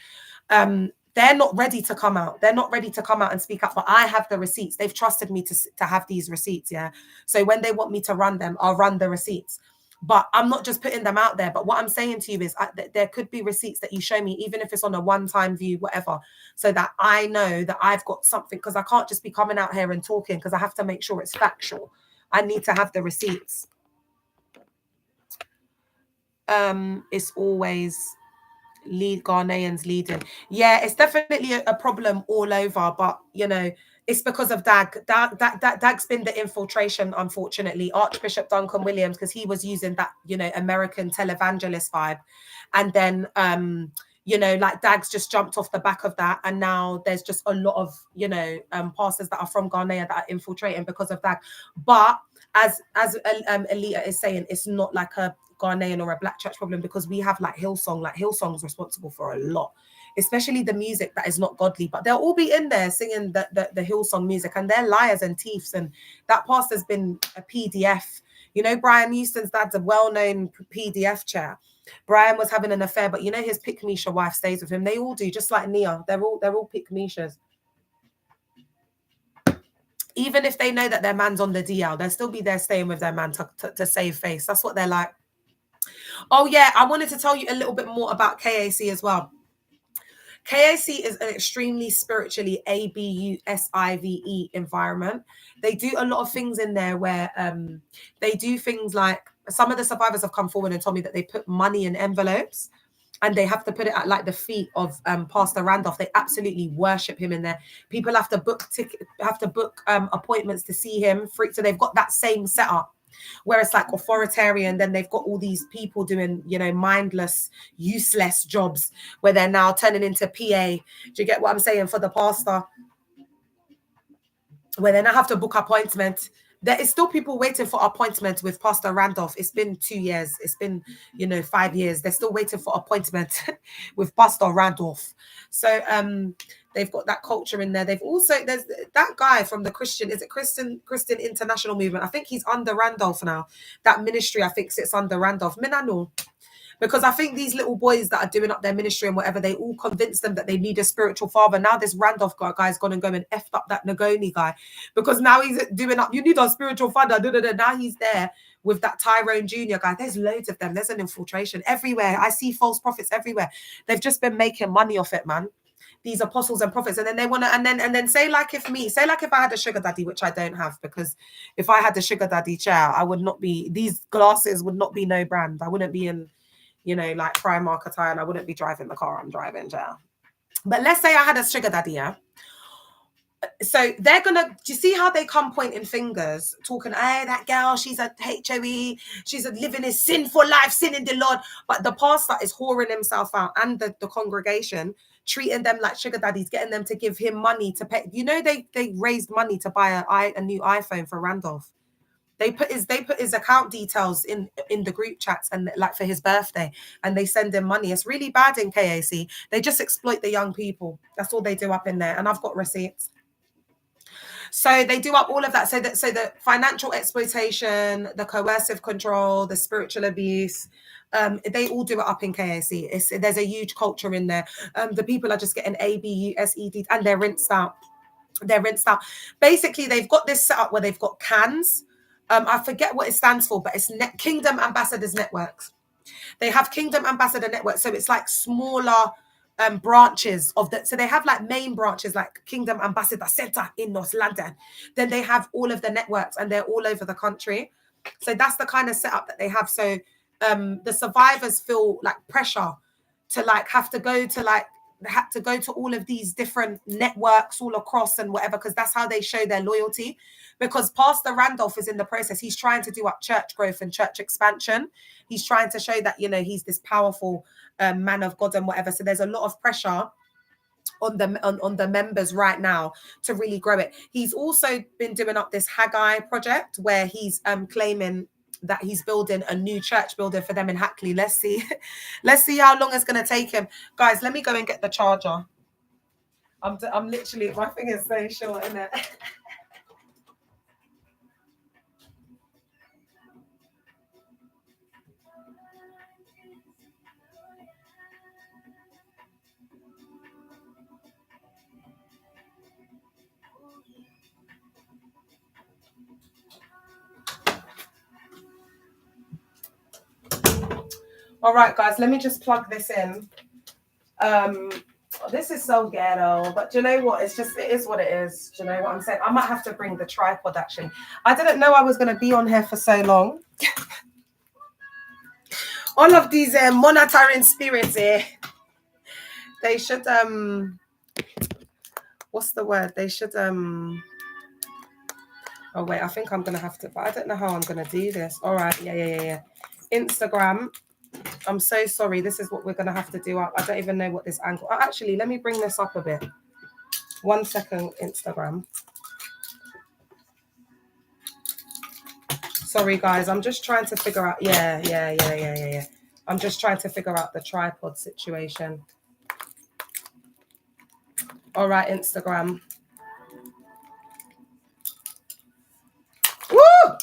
they're not ready to come out. They're not ready to come out and speak up, but I have the receipts. They've trusted me to have these receipts, yeah? So when they want me to run them, I'll run the receipts. But I'm not just putting them out there. But what I'm saying to you is there could be receipts that you show me, even if it's on a one-time view, whatever, so that I know that I've got something, because I can't just be coming out here and talking, because I have to make sure it's factual. I need to have the receipts. It's always Ghanaians leading. Yeah, it's definitely a problem all over, but you know, it's because of Dag. Dag's been the infiltration, unfortunately. Archbishop Duncan Williams, because he was using that, you know, American televangelist vibe. And then, you know, like Dag's just jumped off the back of that. And now there's just a lot of, you know, pastors that are from Ghanaian that are infiltrating because of Dag. But as Alita is saying, it's not like a Ghanaian or a black church problem, because we have like Hillsong. Like Hillsong's responsible for a lot, especially the music that is not godly, but they'll all be in there singing the Hillsong music, and they're liars and thieves. And that pastor's been a PDF. You know, Brian Houston's dad's a well-known PDF chair. Brian was having an affair, but you know, his Pick-Misha wife stays with him. They all do, just like Nia. They're all Pick-Mishas. Even if they know that their man's on the DL, they'll still be there staying with their man to save face. That's what they're like. Oh yeah, I wanted to tell you a little bit more about KAC as well. KAC is an extremely spiritually ABUSIVE environment. They do a lot of things in there where they do things like, some of the survivors have come forward and told me that they put money in envelopes and they have to put it at like the feet of Pastor Randolph. They absolutely worship him in there. People have to book appointments to see him. So they've got that same setup, where it's like authoritarian. Then they've got all these people doing, you know, mindless, useless jobs where they're now turning into PA. Do you get what I'm saying? For the pastor, where they now have to book appointment. there is still people waiting for appointments with Pastor Randolph. It's been 2 years. It's been, 5 years. They're still waiting for appointment with Pastor Randolph. So they've got that culture in there. They've also, there's that guy from the Christian International Movement. I think he's under Randolph now. That ministry, I think, sits under Randolph. Minano. Because I think these little boys that are doing up their ministry and whatever, they all convinced them that they need a spiritual father. Now this Randolph guy's gone and go and effed up that Nagoni guy, because now he's doing up, you need a spiritual father. Now he's there with that Tyrone Jr. guy. There's loads of them. There's an infiltration everywhere. I see false prophets everywhere. They've just been making money off it, man. These apostles and prophets, and then they want to, and then say like if I had a sugar daddy, which I don't have, because if I had a sugar daddy chair, I would not be, these glasses would not be no brand. I wouldn't be in, like Primark attire, and I wouldn't be driving the car I'm driving, yeah. But let's say I had a sugar daddy, yeah. So they're gonna, do you see how they come pointing fingers, talking, hey, that girl, she's a HOE, she's living a sinful life, sinning the Lord. But the pastor is whoring himself out, and the congregation, treating them like sugar daddies, getting them to give him money to pay. They raised money to buy a new iPhone for Randolph. They put his account details in the group chats, and like for his birthday, and they send him money. It's really bad in KAC. They just exploit the young people. That's all they do up in there, and I've got receipts. So they do up all of that. So the financial exploitation, the coercive control, the spiritual abuse, they all do it up in KAC. There's a huge culture in there. The people are just getting ABUSED, and they're rinsed out. Basically, they've got this set up where they've got CANs. I forget what it stands for, but it's Kingdom Ambassadors Networks. They have Kingdom Ambassador Networks, so it's like smaller branches of that. So they have like main branches like Kingdom Ambassador Center in North London. Then they have all of the networks, and they're all over the country. So that's the kind of setup that they have. So the survivors feel like pressure to like have to go to all of these different networks all across and whatever, because that's how they show their loyalty. Because Pastor Randolph is in the process. He's trying to do up church growth and church expansion. He's trying to show that, he's this powerful man of God and whatever. So there's a lot of pressure on the members right now to really grow it. He's also been doing up this Haggai project where he's claiming that he's building a new church building for them in Hackley. Let's see how long it's going to take him. Guys, let me go and get the charger. I'm literally, my thing is so short, isn't it? All right, guys, let me just plug this in. This is so ghetto, but do you know what? It is what it is. Do you know what I'm saying? I might have to bring the tripod, actually. I didn't know I was going to be on here for so long. All of these monitoring spirits here, they should, what's the word? They should, oh, wait, I think I'm going to have to, but I don't know how I'm going to do this. All right, yeah. Instagram. I'm so sorry. This is what we're going to have to do up. I don't even know what this angle. Actually, let me bring this up a bit. 1 second, Instagram. Sorry, guys. I'm just trying to figure out. Yeah. I'm just trying to figure out the tripod situation. All right, Instagram. Woo!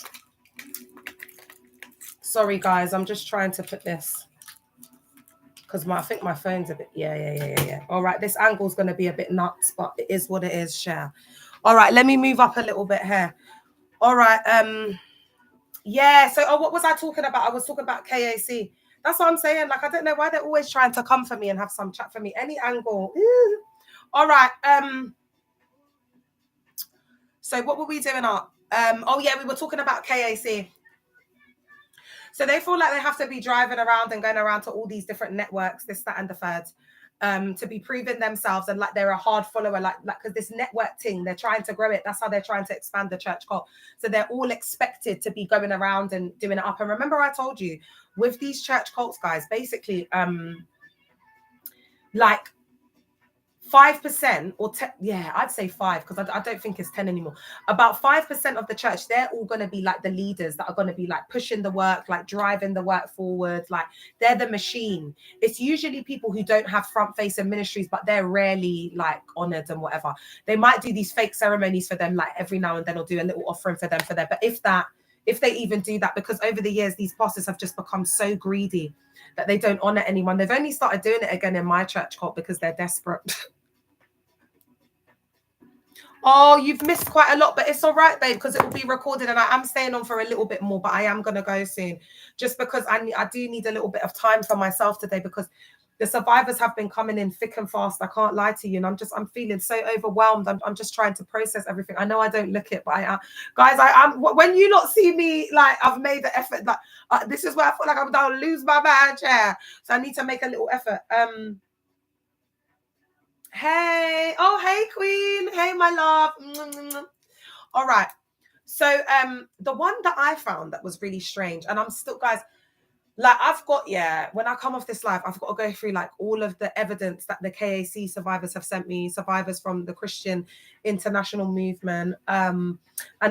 Sorry, guys. I'm just trying to put this. Because I think my phone's a bit, yeah. All right, this angle's going to be a bit nuts, but it is what it is, share. All right, let me move up a little bit here. All right, yeah, so what was I talking about? I was talking about KAC. That's what I'm saying. Like, I don't know why they're always trying to come for me and have some chat for me. Any angle. All right, so what were we doing up? Oh, yeah, we were talking about KAC. So they feel like they have to be driving around and going around to all these different networks, this, that, and the third, to be proving themselves, and like they're a hard follower, like because this network thing, they're trying to grow it. That's how they're trying to expand the church cult. So they're all expected to be going around and doing it up. And remember, I told you with these church cults, guys, basically, like 5% or 10, yeah, I'd say 5, because I don't think it's 10 anymore. About 5% of the church, they're all going to be like the leaders that are going to be like pushing the work, like driving the work forward, like they're the machine. It's usually people who don't have front facing ministries, but they're rarely like honored and whatever. They might do these fake ceremonies for them, like every now and then, or do a little offering for them, but if they even do that, because over the years these pastors have just become so greedy that they don't honor anyone. They've only started doing it again in my church cult because they're desperate. Oh, you've missed quite a lot, but it's all right, babe, because it will be recorded, and I am staying on for a little bit more, but I am going to go soon, just because I do need a little bit of time for myself today, because the survivors have been coming in thick and fast. I can't lie to you, and I'm feeling so overwhelmed. I'm just trying to process everything. I know I don't look it, but guys, I'm when you not see me, like I've made the effort. Like this is where I feel like I'm going to lose my man chair, so I need to make a little effort. Hey, oh hey Queen, hey my love. All right, so the one that I found that was really strange, and I'm still, guys, like I've got, yeah, when I come off this live, I've got to go through like all of the evidence that the KAC survivors have sent me, survivors from the Christian International Movement, and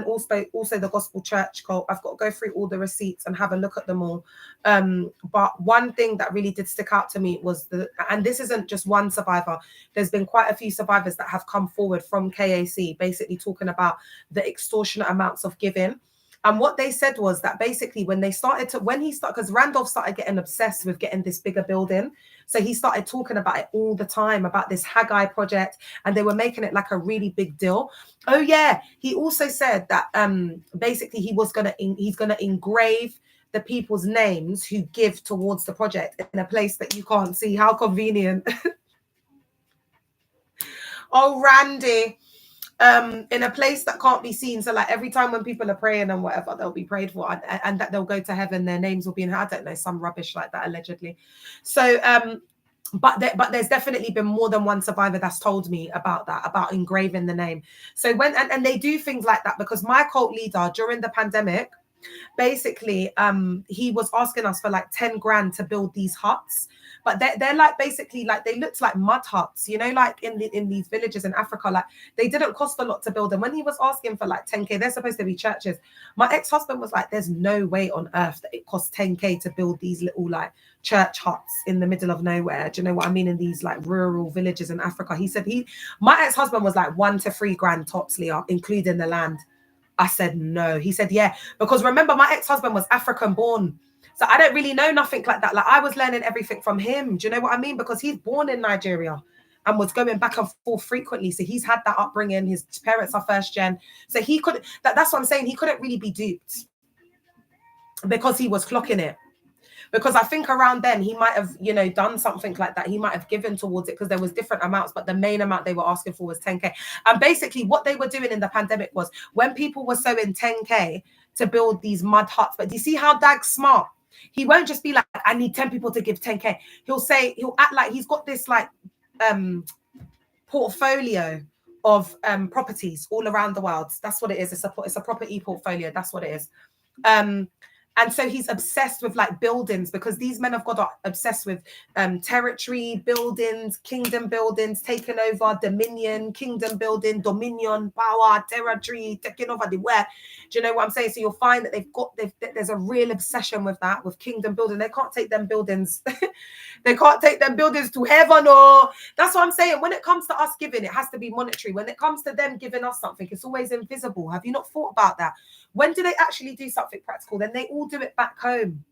also the Gospel Church cult. I've got to go through all the receipts and have a look at them all. But one thing that really did stick out to me was and this isn't just one survivor, there's been quite a few survivors that have come forward from KAC, basically talking about the extortionate amounts of giving. And what they said was that basically because Randolph started getting obsessed with getting this bigger building. So he started talking about it all the time, about this Haggai project, and they were making it like a really big deal. Oh yeah. He also said that basically he's gonna engrave the people's names who give towards the project in a place that you can't see. How convenient. Oh, Randy. In a place that can't be seen, so like every time when people are praying and whatever, they'll be prayed for, and that they'll go to heaven, their names will be in, I don't know, some rubbish like that allegedly. So but there's definitely been more than one survivor that's told me about that, about engraving the name. So when and they do things like that, because my cult leader during the pandemic, basically he was asking us for like 10 grand to build these huts, but they're like basically like they looked like mud huts, you know, like in these villages in Africa. Like they didn't cost a lot to build, and when he was asking for like 10k, they're supposed to be churches. My ex-husband was like, there's no way on earth that it costs 10k to build these little like church huts in the middle of nowhere. Do you know what I mean? In these like rural villages in Africa. He said my ex-husband was like 1 to 3 grand tops, Leah, including the land. I said no. He said yeah, because remember my ex-husband was African born, so I don't really know nothing like that. Like I was learning everything from him. Do you know what I mean? Because he's born in Nigeria and was going back and forth frequently, so he's had that upbringing. His parents are first gen, so he could. That's what I'm saying. He couldn't really be duped because he was clocking it. Because I think around then he might have, you know, done something like that. He might have given towards it because there was different amounts, but the main amount they were asking for was 10k. And basically what they were doing in the pandemic was when people were sowing 10k to build these mud huts. But do you see how Dag's smart? He won't just be like, I need 10 people to give 10k. He'll act like he's got this like portfolio of properties all around the world. That's what it is. It's a property portfolio. That's what it is. And so he's obsessed with like buildings, because these men of God are obsessed with territory, buildings, kingdom buildings, taking over, dominion, kingdom building, dominion, power, territory, taking over the world. Do you know what I'm saying? So you'll find that there's a real obsession with that, with kingdom building. They can't take them buildings. They can't take them buildings to heaven. Or that's what I'm saying. When it comes to us giving, it has to be monetary. When it comes to them giving us something, it's always invisible. Have you not thought about that? When do they actually do something practical? Then they all do it back home.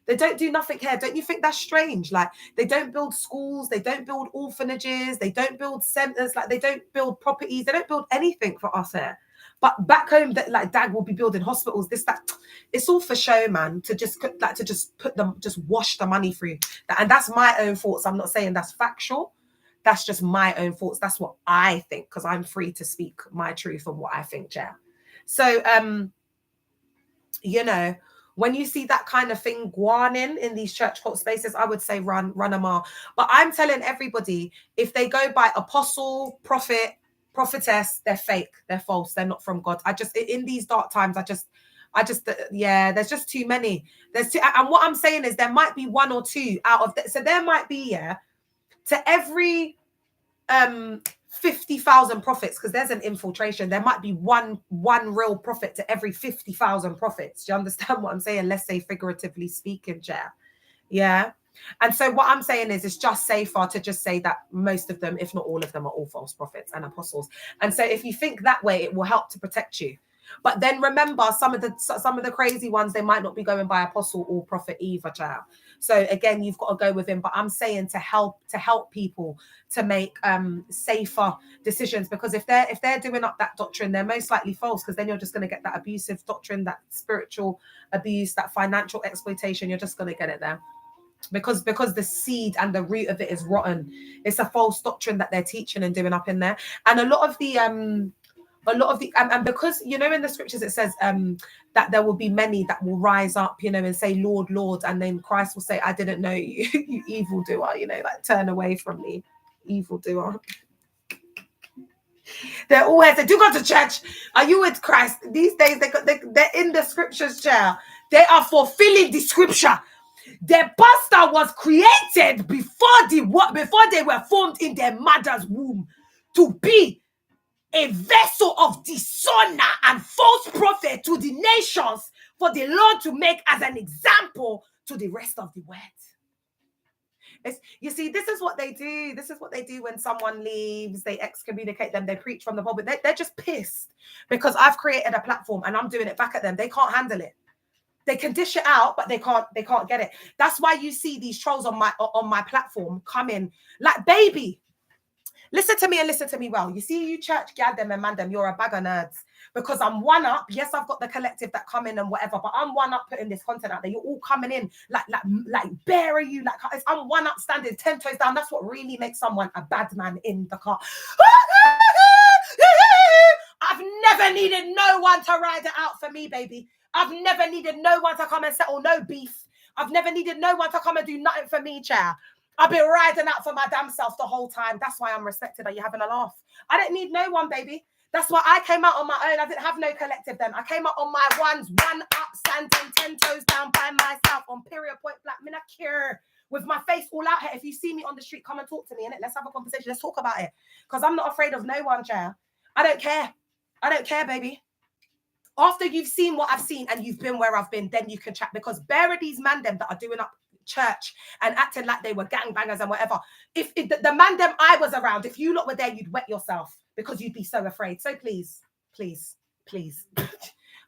They don't do nothing here. Don't you think that's strange? Like they don't build schools, they don't build orphanages, they don't build centers, like they don't build properties, they don't build anything for us here. But back home, that like Dad will be building hospitals, this, that. It's all for show, man. To just wash the money through. And that's my own thoughts. I'm not saying that's factual. That's just my own thoughts. That's what I think, because I'm free to speak my truth and what I think, Jen. So, you know, when you see that kind of thing guaning in these church cult spaces, I would say run a mile. But I'm telling everybody, if they go by apostle, prophet, prophetess, they're fake, they're false, they're not from God. In these dark times, yeah, there's just too many. And what I'm saying is there might be 1 or 2 out of that. So there might be, yeah, to every 50,000 prophets, because there's an infiltration. There might be one real prophet to every 50,000 prophets. Do you understand what I'm saying? Let's say figuratively speaking, Chair. Yeah. And so what I'm saying is it's just safer to just say that most of them, if not all of them, are all false prophets and apostles. And so if you think that way, it will help to protect you. But then remember, some of the crazy ones, they might not be going by apostle or prophet either, child. So again, you've got to go with him. But I'm saying to help people to make safer decisions, because if they're doing up that doctrine, they're most likely false, because then you're just going to get that abusive doctrine, that spiritual abuse, that financial exploitation. You're just going to get it there. Because the seed and the root of it is rotten. It's a false doctrine that they're teaching and doing up in there. And a lot of the and because, you know, in the scriptures it says that there will be many that will rise up, you know, and say, Lord, Lord, and then Christ will say, I didn't know you, you evildoer, you know, like, turn away from me, evildoer. They're always, they do go to church. Are you with Christ? These days they're in the scriptures, chair. They are fulfilling the scripture. Their pastor was created before they were formed in their mother's womb to be a vessel of dishonor and false prophet to the nations, for the Lord to make as an example to the rest of the world. You see, this is what they do. This is what they do when someone leaves. They excommunicate them. They preach from the pulpit. They're just pissed because I've created a platform and I'm doing it back at them. They can't handle it. They can dish it out, but they can't get it. That's why you see these trolls on my platform come in like, baby, listen to me and listen to me well. You see, you church gal them and man them, you're a bag of nerds. Because I'm one up. Yes, I've got the collective that come in and whatever, but I'm one up putting this content out there. You're all coming in like bury you, like I'm one up standing 10 toes down. That's what really makes someone a bad man in the car. I've never needed no one to ride it out for me, baby. I've never needed no one to come and settle no beef. I've never needed no one to come and do nothing for me, chair. I've been riding out for my damn self the whole time. That's why I'm respected. Are you having a laugh? I don't need no one, baby. That's why I came out on my own. I didn't have no collective then. I came out on my ones, one up, standing 10 toes down by myself on period point black, minacure, with my face all out here. If you see me on the street, come and talk to me, innit? Let's have a conversation. Let's talk about it. Because I'm not afraid of no one, chair. I don't care. I don't care, baby. After you've seen what I've seen and you've been where I've been, then you can chat. Because bear these man them that are doing up church and acting like they were gangbangers and whatever. If the man them I was around, if you lot were there, you'd wet yourself because you'd be so afraid. So please.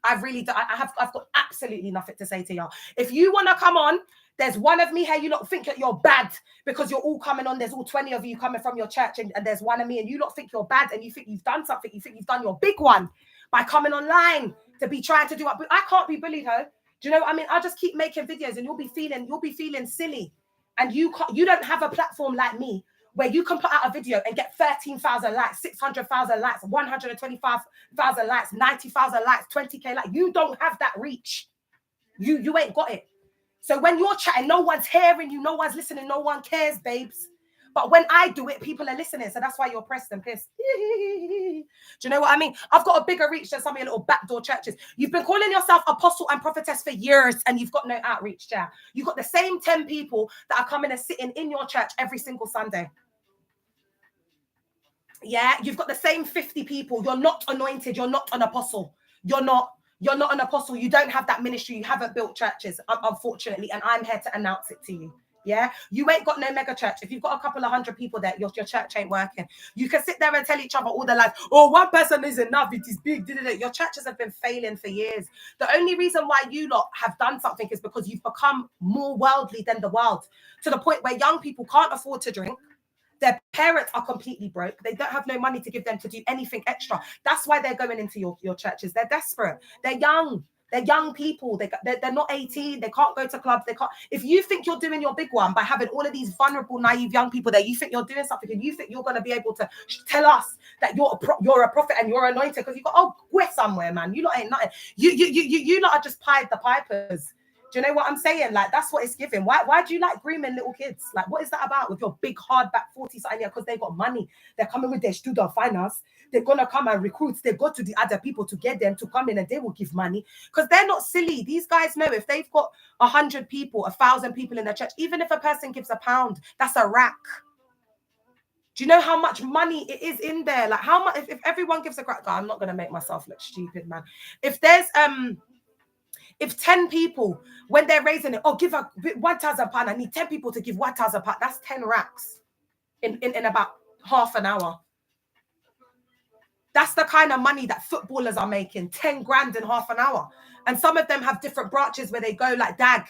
I've got absolutely nothing to say to y'all. If you want to come on, there's one of me here. You lot think that you're bad because you're all coming on. There's all 20 of you coming from your church, and there's one of me, and you lot think you're bad, and you think you've done something. You think you've done your big one by coming online to be trying to do it. But I can't be bullied, ho. Do you know what I mean? I'll just keep making videos, and you'll be feeling silly, and you don't have a platform like me where you can put out a video and get 13,000 likes, 600,000 likes, 125,000 likes, 90,000 likes, 20k likes. You don't have that reach. You ain't got it. So when you're chatting, no one's hearing you, no one's listening, no one cares, babes. But when I do it, people are listening. So that's why you're pressed and pissed. Do you know what I mean? I've got a bigger reach than some of your little backdoor churches. You've been calling yourself apostle and prophetess for years and you've got no outreach, yeah. You've got the same 10 people that are coming and sitting in your church every single Sunday. Yeah, you've got the same 50 people. You're not anointed. You're not an apostle. You're not an apostle. You don't have that ministry. You haven't built churches, unfortunately. And I'm here to announce it to you. Yeah, you ain't got no mega church. If you've got a couple of 100 people there, your church ain't working. You can sit there and tell each other all the lies. Oh, one person is enough. It is big. Your churches have been failing for years. The only reason why you lot have done something is because you've become more worldly than the world, to the point where young people can't afford to drink. Their parents are completely broke. They don't have no money to give them to do anything extra. That's why they're going into your churches. They're desperate. They're young. They're young people. They're not 18. They can't go to clubs. They can't. If you think you're doing your big one by having all of these vulnerable, naive young people there, you think you're doing something, and you think you're going to be able to tell us that you're a prophet and you're anointed because you got we're somewhere, man. You lot ain't nothing. You lot are just Pied the Pipers. Do you know what I'm saying? Like, that's what it's giving. Why do you like grooming little kids? Like, what is that about with your big hardback 40-something year? Because they got money. They're coming with their student finance. They're going to come and recruit. They go to the other people to get them to come in and they will give money. Because they're not silly. These guys know if they've got 100 people, 1,000 people in their church, even if a person gives £1, that's a rack. Do you know how much money it is in there? Like how much, if everyone gives a crap, I'm not going to make myself look stupid, man. If there's, if 10 people, when they're raising it, oh, give her £1,000, I need 10 people to give £1,000. That's 10 racks in about half an hour. That's the kind of money that footballers are making, 10 grand in half an hour. And some of them have different branches where they go, like Dag.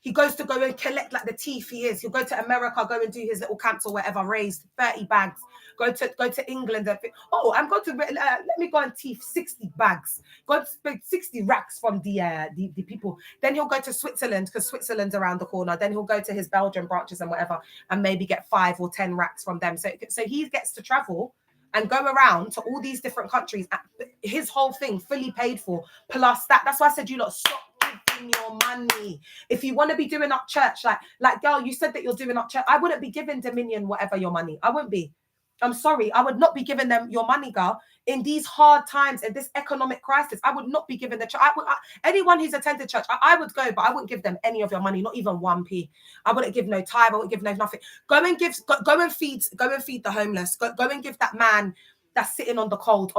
He goes to go and collect like the teeth he is. He'll go to America, go and do his little camps or whatever, raised 30 bags. Go to England. Oh, I'm going to, let me go and teeth 60 bags. Go and spend 60 racks from the people. Then he'll go to Switzerland because Switzerland's around the corner. Then he'll go to his Belgian branches and whatever and maybe get 5 or 10 racks from them. So he gets to travel and go around to all these different countries. His whole thing fully paid for. Plus that. That's why I said, you lot, stop giving your money. If you want to be doing up church, like girl, you said that you're doing up church. I wouldn't be giving Dominion whatever your money. I wouldn't be. I'm sorry. I would not be giving them your money, girl. In these hard times, in this economic crisis, I would not be giving the church. Anyone who's attended church, I would go, but I wouldn't give them any of your money, not even 1p. I wouldn't give no tithe. I wouldn't give no nothing. Go and feed the homeless. Go and give that man that's sitting on the cold,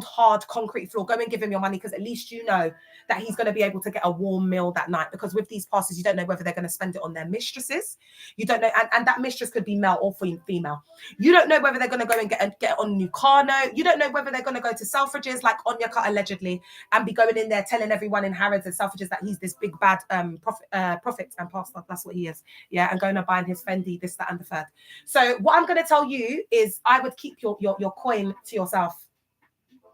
hard concrete floor. Go and give him your money, because at least you know that he's going to be able to get a warm meal that night. Because with these pastors, you don't know whether they're going to spend it on their mistresses. You don't know, and that mistress could be male or female. You don't know whether they're going to go and get on new car note. You don't know whether they're going to go to Selfridges, like Onyeka allegedly, and be going in there telling everyone in Harrods and Selfridges that he's this big bad prophet and pastor. That's what he is. Yeah, and going to buy his Fendi, this, that, and the third. So what I'm going to tell you is, I would keep your coin to yourself.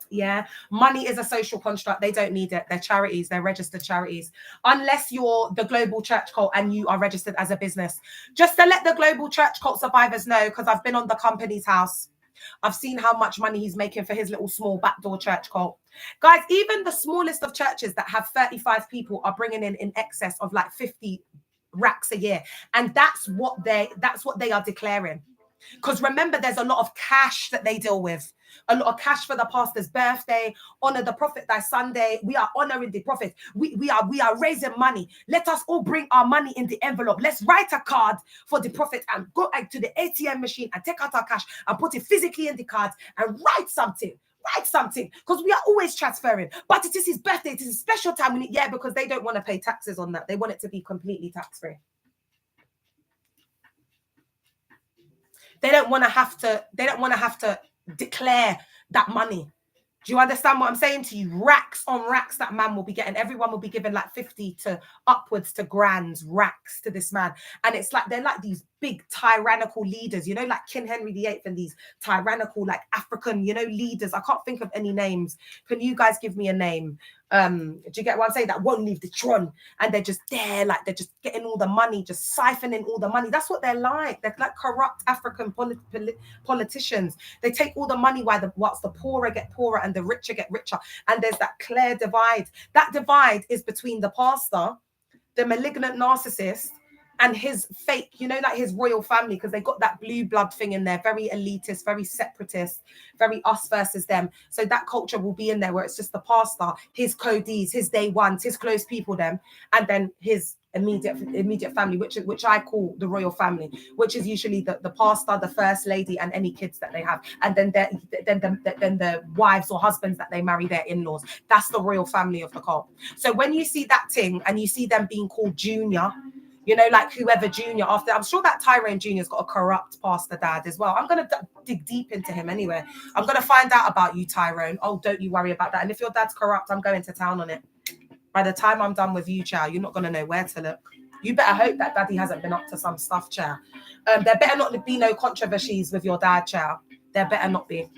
Yeah, money is a social construct. They don't need it. They're charities. They're registered charities. Unless you're the Global Church Cult and you are registered as a business. Just to let the Global Church Cult survivors know, because I've been on the company's house. I've seen how much money he's making for his little small backdoor church cult. Guys, even the smallest of churches that have 35 people are bringing in excess of like 50 racks a year. And that's what they are declaring. Because remember, there's a lot of cash that they deal with. A lot of cash for the pastor's birthday, honor the prophet thy Sunday. We are honoring the prophet. We are raising money. Let us all bring our money in the envelope. Let's write a card for the prophet and go to the ATM machine and take out our cash and put it physically in the card and write something. Write something, because we are always transferring. But it is his birthday. It is a special time. Because they don't want to pay taxes on that. They want it to be completely tax-free. They don't want to have to declare that money. Do you understand what I'm saying to you? Racks on racks that man will be getting. Everyone will be given like 50 to upwards to grands, racks to this man. And it's like, they're like these big tyrannical leaders, like King Henry VIII and these tyrannical, like African, leaders. I can't think of any names. Can you guys give me a name? Do you get what I'm saying? That won't leave the throne. And they're just there, like they're just getting all the money, just siphoning all the money. That's what they're like. They're like corrupt African politicians. They take all the money whilst the poorer get poorer and the richer get richer. And there's that clear divide. That divide is between the pastor, the malignant narcissist, and his fake, like his royal family, because they got that blue blood thing in there, very elitist, very separatist, very us versus them. So that culture will be in there where it's just the pastor, his codees, his day ones, his close people, them, and then his immediate family, which I call the royal family, which is usually the pastor, the first lady, and any kids that they have, and then the wives or husbands that they marry, their in-laws. That's the royal family of the cult. So when you see that thing and you see them being called junior, like whoever junior after, I'm sure that Tyrone Jr.'s got a corrupt pastor dad as well. I'm going to dig deep into him anyway. I'm going to find out about you, Tyrone. Oh, don't you worry about that. And if your dad's corrupt, I'm going to town on it. By the time I'm done with you, Chow, you're not going to know where to look. You better hope that daddy hasn't been up to some stuff, Chow. There better not be no controversies with your dad, Chow. There better not be.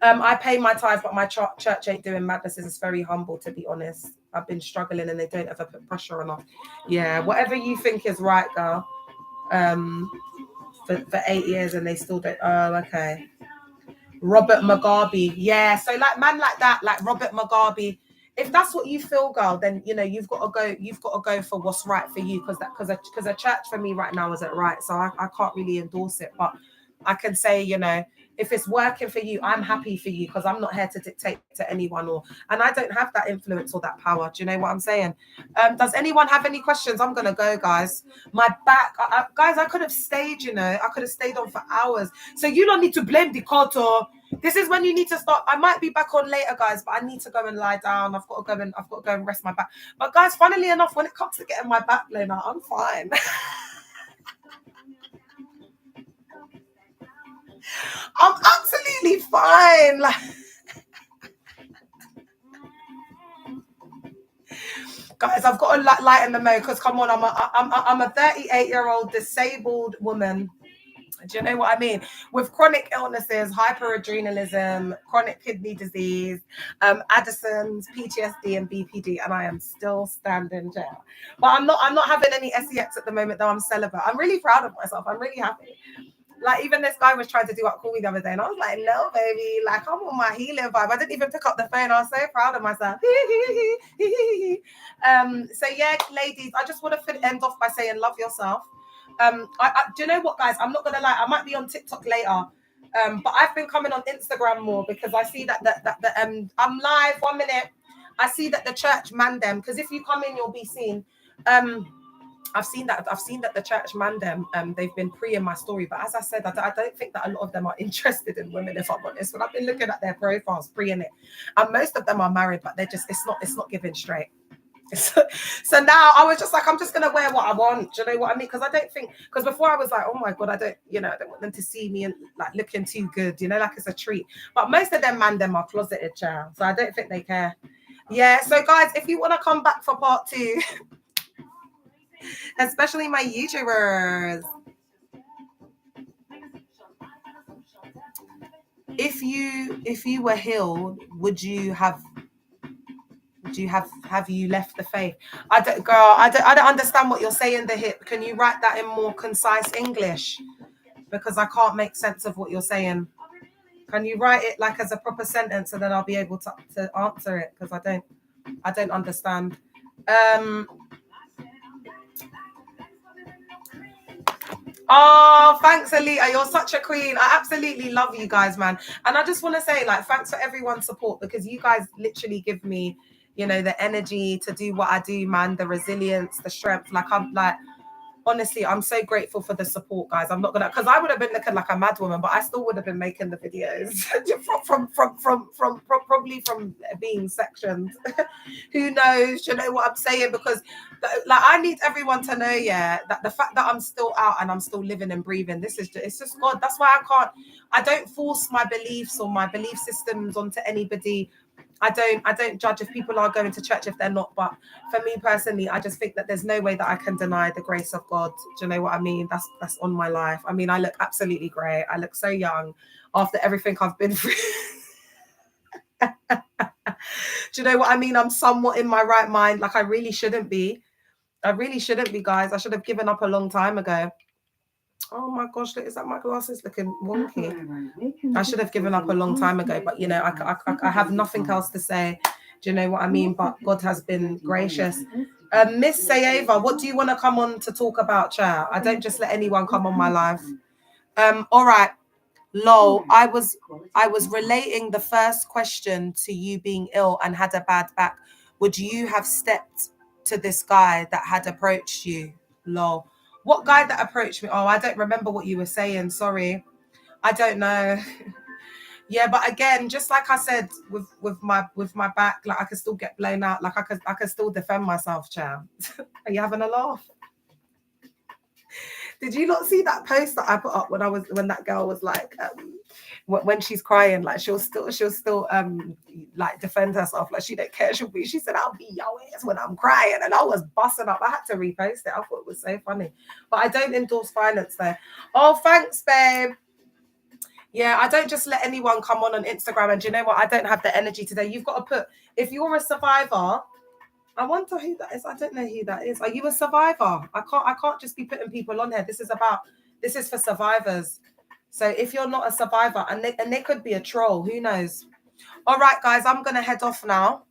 I pay my tithe, but my church ain't doing madnesses. It's very humble, to be honest. I've been struggling and they don't ever put pressure on us. Yeah, whatever you think is right, girl. For 8 years and they still don't. Oh, okay. Robert Mugabe. Yeah, so like man like that, like Robert Mugabe. If that's what you feel, girl, then you've got to go for what's right for you, because a church for me right now isn't right. So I can't really endorse it. But I can say, you know, if it's working for you, I'm happy for you, because I'm not here to dictate to anyone, and I don't have that influence or that power. Do you know what I'm saying? Does anyone have any questions? I'm gonna go, guys. My back, guys, I could have stayed. You know, I could have stayed on for hours. So you don't need to blame the culture. This is when you need to stop. I might be back on later, guys, but I need to go and lie down. I've got to go and rest my back. But guys, funnily enough, when it comes to getting my back blown out, I'm fine. I'm absolutely fine. Like, guys, I've got to lighten the mood, because come on, I'm a 38-year-old disabled woman. Do you know what I mean? With chronic illnesses, hyperadrenalism, chronic kidney disease, Addison's, PTSD, and BPD, and I am still standing jail. But I'm not having any SEX at the moment, though. I'm celibate. I'm really proud of myself. I'm really happy. Like, even this guy was trying to call me the other day, and I was like, no, baby, like, I'm on my healing vibe. I didn't even pick up the phone. I was so proud of myself. So yeah, ladies, I just want to end off by saying love yourself. Do you know what, guys? I'm not gonna lie, I might be on TikTok later. But I've been coming on Instagram more, because I see that I'm live 1 minute. I see that the church man them, because if you come in, you'll be seen. I've seen that the church man them, they've been pre in my story, but as I said, I don't think that a lot of them are interested in women, if I'm honest. When I've been looking at their profiles pre in it, and most of them are married, but they're just, it's not giving straight. So now I was just like, I'm just gonna wear what I want. Do you know what I mean? Because I don't think, because before I was like, oh my god, I don't want them to see me and like looking too good, like it's a treat. But most of them are closeted, child, so I don't think they care. Yeah, so guys, if you want to come back for part 2, especially my YouTubers, if you were healed, would you have you left the faith? I don't understand what you're saying, the hip. Can you write that in more concise English? Because I can't make sense of what you're saying. Can you write it like as a proper sentence, and then I'll be able to answer it, because I don't understand. Oh, thanks, Alita. You're such a queen. I absolutely love you guys, man. And I just want to say, like, thanks for everyone's support, because you guys literally give me, the energy to do what I do, man, the resilience, the strength. Like, I'm like, honestly, I'm so grateful for the support, guys. I'm not gonna, because I would have been looking like a mad woman, but I still would have been making the videos from probably from being sectioned. Who knows? You know what I'm saying? Because like, I need everyone to know, that the fact that I'm still out and I'm still living and breathing, it's just God. That's why I don't force my beliefs or my belief systems onto anybody. I don't judge if people are going to church if they're not, but for me personally, I just think that there's no way that I can deny the grace of God. Do you know what I mean? That's on my life. I mean, I look absolutely great. I look so young after everything I've been through. Do you know what I mean? I'm somewhat in my right mind. Like, I really shouldn't be. Guys. I should have given up a long time ago. Oh my gosh, is that my glasses looking wonky? I should have given up a long time ago, but I have nothing else to say. Do you know what I mean? But God has been gracious. Miss Sayeva, what do you want to come on to talk about, Chair? I don't just let anyone come on my life. All right. Lol, I was relating the first question to you being ill and had a bad back. Would you have stepped to this guy that had approached you? Lol. What guy that approached me? Oh, I don't remember what you were saying. Sorry. I don't know. Yeah, but again, just like I said, with my back, like, I could still get blown out. Like, I could still defend myself, Chow. Are you having a laugh? Did you not see that post that I put up when that girl was like, when she's crying, like, she'll still like defend herself, like she don't care. She said, I'll be your ass when I'm crying, and I was busting up. I had to repost it. I thought it was so funny, but I don't endorse violence there. Oh, thanks, babe. Yeah, I don't just let anyone come on Instagram, and do you know what? I don't have the energy today. You've got to put, if you're a survivor. I wonder who that is. I don't know who that is. Are you a survivor? I can't just be putting people on here. This is for survivors. So if you're not a survivor, and they could be a troll, who knows? All right, guys, I'm gonna head off now.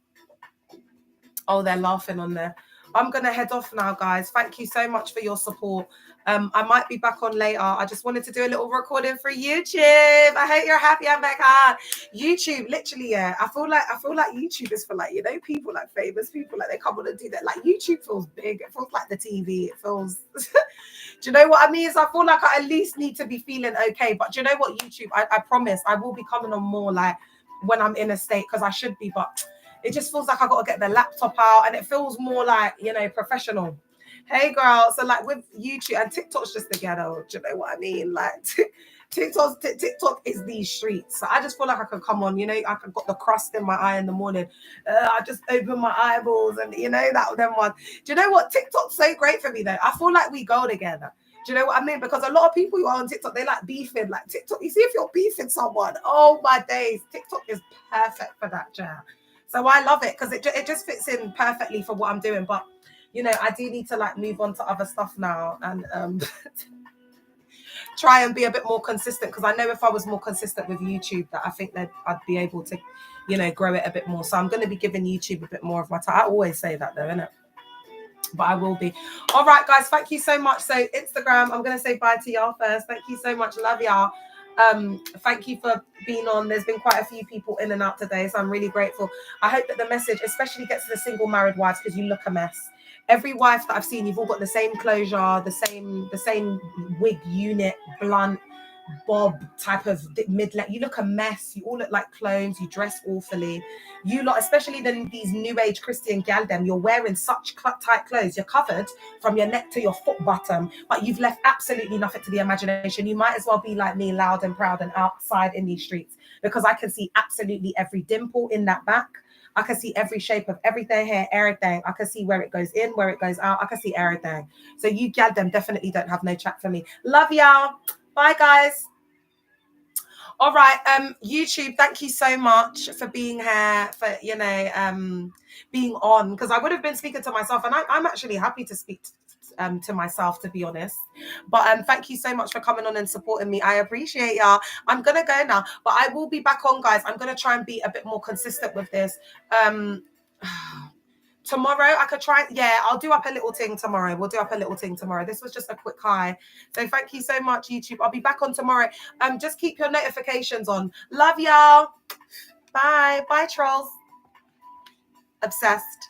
Oh, they're laughing on there. I'm gonna head off now, guys. Thank you so much for your support. I might be back on later. I just wanted to do a little recording for YouTube. I hope you're happy I'm back on YouTube. Literally, yeah. I feel like YouTube is for, like, you know, people like famous people, like they come on and do that. Like YouTube feels big. It feels like the TV. It feels. Do you know what I mean? So I feel like I at least need to be feeling okay. But do you know what, YouTube? I promise I will be coming on more like when I'm in a state, because I should be, but it just feels like I got to get the laptop out, and it feels more like, you know, professional. Hey girl, so like with YouTube and TikTok's just the ghetto. Do you know what I mean? Like TikTok is these streets. So I just feel like I can come on, you know, I can got the crust in my eye in the morning. I just open my eyeballs and, you know, that them one. Do you know what? TikTok's so great for me though. I feel like we go together. Do you know what I mean? Because a lot of people who are on TikTok, they like beefing. Like TikTok, you see, if you're beefing someone, oh my days, TikTok is perfect for that, jam. So I love it because it just fits in perfectly for what I'm doing. But you know, I do need to like move on to other stuff now and try and be a bit more consistent, because I know if I was more consistent with YouTube, that I think that I'd be able to, you know, grow it a bit more. So I'm going to be giving YouTube a bit more of my time. I always say that though, innit? But I will be. All right, guys, thank you so much. So Instagram, I'm going to say bye to y'all first. Thank you so much. Love y'all. Thank you for being on. There's been quite a few people in and out today, so I'm really grateful. I hope that the message especially gets to the single married wives, because you look a mess. Every wife that I've seen, you've all got the same closure, the same wig unit, blunt, bob type of mid-length. You look a mess. You all look like clones. You dress awfully. You lot, especially these new age Christian gal, them, you're wearing such tight clothes. You're covered from your neck to your foot bottom, but you've left absolutely nothing to the imagination. You might as well be like me, loud and proud and outside in these streets, because I can see absolutely every dimple in that back. I can see every shape of everything here, everything. I can see where it goes in, where it goes out. I can see everything. So you gal, them, definitely don't have no chat for me. Love y'all. Bye, guys. All right, YouTube, thank you so much for being here, for, you know, being on, because I would have been speaking to myself, and I'm actually happy to speak to myself, to be honest. But thank you so much for coming on and supporting me. I appreciate y'all. I'm gonna go now, but I will be back on, guys. I'm gonna try and be a bit more consistent with this. Tomorrow I could try. Yeah, I'll do up a little thing tomorrow. We'll do up a little thing tomorrow. This was just a quick hi. So thank you so much, YouTube. I'll be back on tomorrow. Just keep your notifications on. Love y'all. Bye. Bye, trolls. Obsessed.